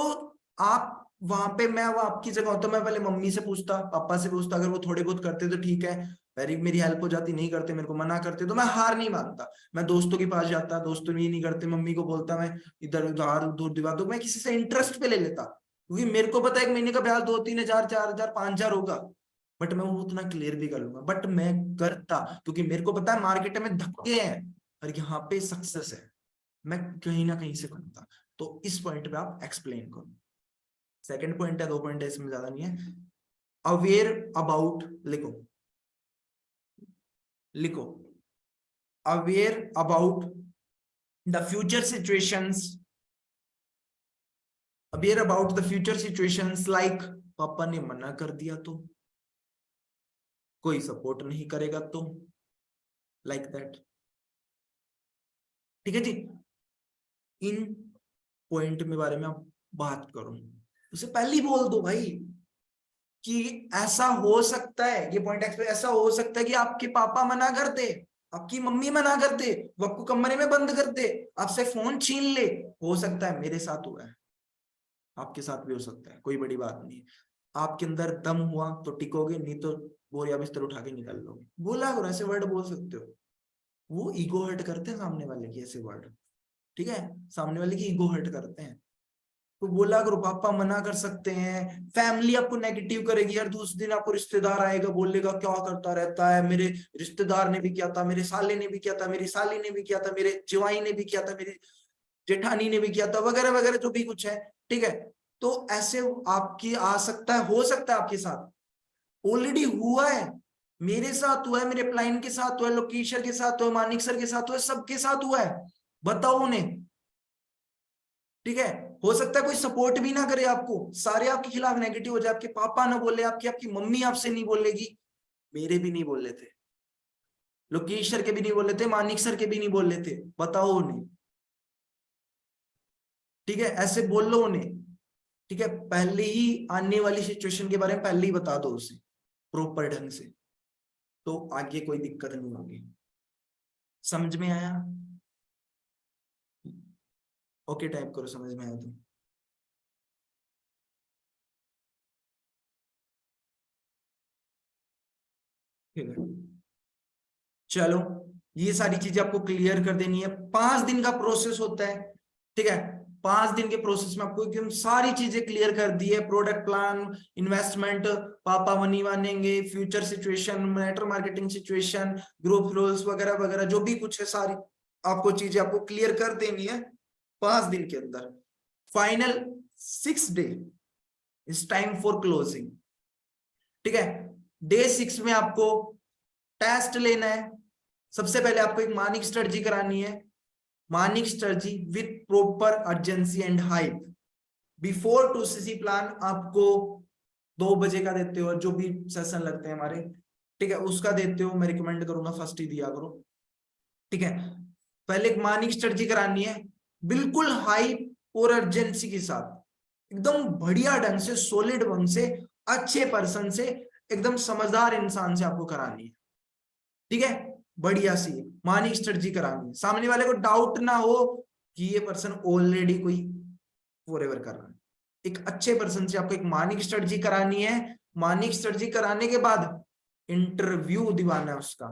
आप वहां पे, मैं वो आपकी जगह होता, मैं पहले मम्मी से पूछता, पापा से पूछता, अगर वो थोड़े बहुत करते तो ठीक है, मेरी हेल्प हो जाती, नहीं करते मेरे को मना करते तो मैं हार नहीं मानता, मैं दोस्तों के पास जाता, दोस्तों भी नहीं करते, मम्मी को बोलता, मैं इधर उधर दूर दिवा दो, मैं किसी से इंटरेस्ट पे ले लेता, क्योंकि मेरे को पता है 1 महीने का ब्याज 2-3 हजार 4 हजार 5 हजार होगा, बट मैं वो उतना क्लियर भी कर लूंगा, बट मैं करता क्योंकि मेरे को पता है मार्केट में धक्के हैं और यहाँ पे सक्सेस है, मैं कहीं ना कहीं से करता। तो इस पॉइंट पे आप एक्सप्लेन करो। सेकंड पॉइंट है, 2 पॉइंट है, इसमें ज्यादा नहीं है। अवेयर अबाउट, लिखो लिखो, aware about the future situations, aware about the future situations like पापा ने मना कर दिया तो, कोई सपोर्ट नहीं करेगा तो, लाइक दैट। ठीक है जी, इन पॉइंट में बारे में आप बात करो, उसे पहले ही बोल दो भाई कि ऐसा हो सकता है, ये पॉइंट ऐसा हो सकता है कि आपके पापा मना कर दे, आपकी मम्मी मना कर दे, वो आपको कमरे में बंद कर दे, आपसे फोन छीन ले, हो सकता है, मेरे साथ हुआ है, आपके साथ भी हो सकता है, कोई बड़ी बात नहीं है। आपके अंदर दम हुआ तो टिकोगे, नहीं तो बोरिया बिस्तर उठा के निकल लोगे। बोला करो, ऐसे वर्ड बोल सकते हो, वो ईगो हर्ट करते हैं सामने वाले की ऐसे वर्ड, ठीक है, सामने वाले की ईगो हर्ट करते हैं। तो बोला करो पापा मना कर सकते हैं, फैमिली आपको नेगेटिव करेगी यार, दूसरे दिन आपको रिश्तेदार आएगा बोलेगा क्या करता रहता है, मेरे रिश्तेदार ने भी किया था, मेरे साले ने भी किया था, मेरी साली ने भी किया था, मेरे जवाई ने भी किया था, मेरी जेठानी ने भी किया था, वगैरह वगैरह जो भी कुछ है, ठीक है। तो ऐसे आपकी आ सकता है, हो सकता है आपके साथ, ऑलरेडी हुआ है, मेरे साथ हुआ है, मेरे प्लाइन के साथ हुआ है, लोकेश सर के साथ हुआ है, मानिक सर के साथ हुआ है, सबके साथ हुआ है, बताओ उन्हें, ठीक है। हो सकता है कोई सपोर्ट भी ना करे आपको, सारे आपके खिलाफ नेगेटिव हो जाए, आपके पापा ना बोले, आपकी आपकी मम्मी आपसे नहीं बोलेगी, मेरे भी नहीं बोल रहे थे, लोकेश सर के भी नहीं बोल रहे थे, मानिक सर के भी नहीं बोल रहे थे, बताओ उन्हें, ठीक है, ऐसे बोल लो उन्हें, ठीक है, पहले ही आने वाली सिचुएशन के बारे में पहले ही बता दो उसे प्रॉपर ढंग से, तो आगे कोई दिक्कत नहीं होगी। समझ में आया? ओके टाइप करो समझ में आया तो। ठीक है, चलो ये सारी चीजें आपको क्लियर कर देनी है। 5 दिन का प्रोसेस होता है, ठीक है। 5 दिन के प्रोसेस में आपको एकदम सारी चीजें क्लियर कर दी है। प्रोडक्ट प्लान, इन्वेस्टमेंट, पापा मनी मानेंगे, future situation, network marketing situation, group roles वगैरह वगैरह जो भी कुछ है सारी आपको चीजें आपको क्लियर कर देनी है 5 दिन के अंदर। Final 6 day is time for closing, ठीक है। डे 6 में आपको टेस्ट लेना है। सबसे पहले आपको एक मार्निंग स्ट्रेटजी करानी है, morning strategy with proper urgency and hype. Before 2cc plan आपको 2 बजे का देते हो, जो भी सेशन लगते हैं हमारे, ठीक है, उसका देते हो। मैं रिकमेंड करूंगा फर्स्ट ही दिया करो, ठीक है। पहले एक मार्निंग स्ट्रेटजी करानी है बिल्कुल हाइप और अर्जेंसी के साथ, एकदम बढ़िया ढंग से, सॉलिड ढंग से, अच्छे पर्सन से, एकदम समझदार इंसान से आपको करानी है, ठीक है। बढ़िया सी मार्निंग स्ट्रेटजी करानी है, सामने वाले को डाउट ना हो कि ये पर्सन ऑलरेडी कोई फॉरएवर कर रहा है। एक अच्छे पर्सन से आपको एक मार्निंग स्ट्रेटजी करानी है। मार्निंग स्ट्रेटजी कराने के बाद इंटरव्यू दिवाना है उसका,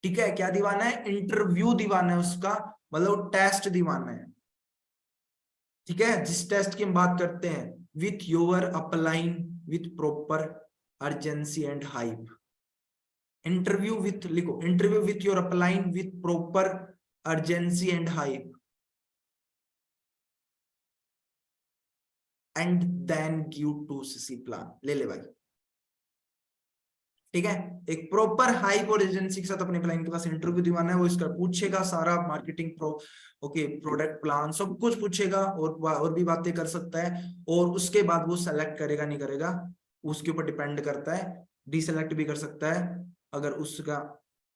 ठीक है। क्या दिवाना है? इंटरव्यू दिवाना है उसका, मतलब टेस्ट दिवाना है, ठीक है। जिस टेस्ट की हम बात करते हैं, with your upline with proper urgency and hype. Interview with, लिखो, interview with your upline with proper urgency and hype and then give 2cc plan. ले भाई, ठीक है। एक प्रॉपर हाइप और एजेंसी के साथ अपने क्लाइंट के पास इंटरव्यू दिवाना है। वो इसका पूछेगा सारा मार्केटिंग ओके, प्रोडक्ट प्लान सब कुछ पूछेगा, और भी बातें कर सकता है। और उसके बाद वो सेलेक्ट करेगा नहीं करेगा उसके ऊपर डिपेंड करता है, डिसेलेक्ट भी कर सकता है। अगर उसका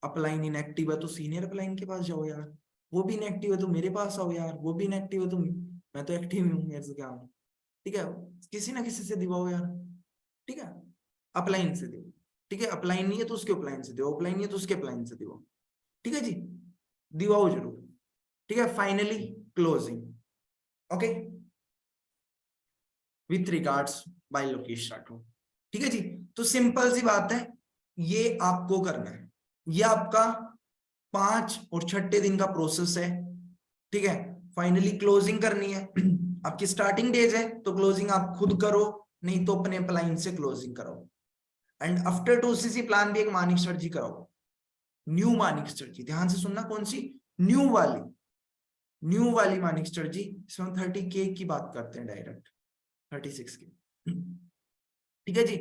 अपलाइन इनएक्टिव है तो सीनियर अपलाइन के पास जाओ यार, वो भी इनएक्टिव है तो मेरे पास आओ यार, वो भी इनएक्टिव है तो मैं तो एक्टिव हूँ, मेरे से क्या हूँ, ठीक है। किसी ना किसी से दिवाओ यार, ठीक है। अपलाइन से दिवाओ, ठीक है। अपलाइन नहीं है तो उसके अपलाइन से दो, अपलाइन नहीं है तो उसके अपलाइन से दो, ठीक है जी। दिवाओ जरूर, ठीक है। Finally closing, okay, with regards by Lokesh Rathore, ठीक है जी। तो सिंपल सी बात है, ये आपको करना है। ये आपका 5 और 6 दिन का प्रोसेस है, ठीक है। फाइनली क्लोजिंग करनी है। आपकी स्टार्टिंग डेज है तो क्लोजिंग आप खुद करो, नहीं तो अपने अपलाइन से क्लोजिंग करो। एंड आफ्टर 2cc प्लान भी एक मार्निंग स्ट्रेटजी कराओ, न्यू मार्निंग स्ट्रेटजी, ध्यान से सुनना, कौन सी? न्यू वाली मार्निंग स्ट्रेटजी। इसमें 30K की बात करते हैं, डायरेक्ट 36 की, ठीक है जी।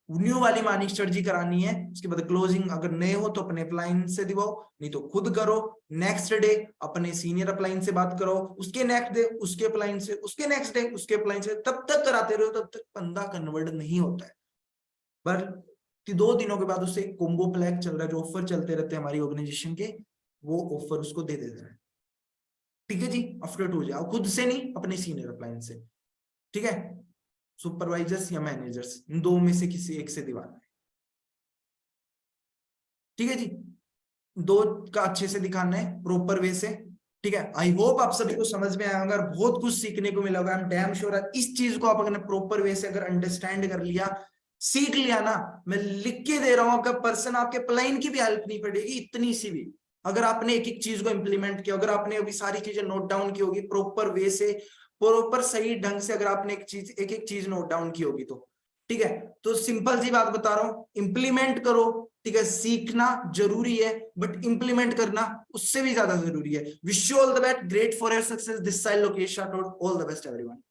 न्यू वाली मार्निंग स्ट्रेटजी करानी है। उसके बाद क्लोजिंग अगर नए हो तो अपने अपलाइन से दिवाओ, नहीं तो खुद करो। नेक्स्ट डे अपने सीनियर अपलाइन से बात करो, उसके नेक्स्ट डे उसके अपलाइन से, उसके नेक्स्ट डे उसके अपलाइन से, तब तक कराते रहो तब तक बंदा कन्वर्ट नहीं होता है। पर 2 दिनों के बाद उससे कोम्बो पैक चल रहा है, जो ऑफर चलते रहते हैं हमारी ऑर्गेनाइजेशन के, वो ऑफर उसको दे देते हैं, ठीक है जी। आफ्टर 2 जाओ, खुद से नहीं, अपने सीनियर अपलाइन से, ठीक है। सुपरवाइजर्स या मैनेजर्स, इन 2 में से किसी एक से दिवाना है, ठीक है जी। 2 का अच्छे से दिखाना है, प्रॉपर वे से, ठीक है। आई होप आप सभी को समझ में आया होगा, बहुत कुछ सीखने को मिला होगा। आई एम डैम श्योर इस चीज को आप अगर प्रॉपर वे से अगर अंडरस्टैंड कर लिया, सीख लिया ना, मैं लिख के दे रहा हूं, आपका पर्सन आपके प्लाइन की भी हेल्प नहीं पड़ेगी इतनी सी भी। अगर आपने एक एक चीज को इंप्लीमेंट किया, अगर आपने अभी सारी चीजें नोट डाउन की होगी प्रॉपर वे से, प्रॉपर सही ढंग से, अगर आपने एक एक चीज नोट डाउन की होगी तो, ठीक है। तो सिंपल सी बात बता रहा हूं, इंप्लीमेंट करो, ठीक है। सीखना जरूरी है बट इंप्लीमेंट करना उससे भी ज्यादा जरूरी है। Wish you all the best, great for your success, this side Lokesh Rathore, all the best everyone.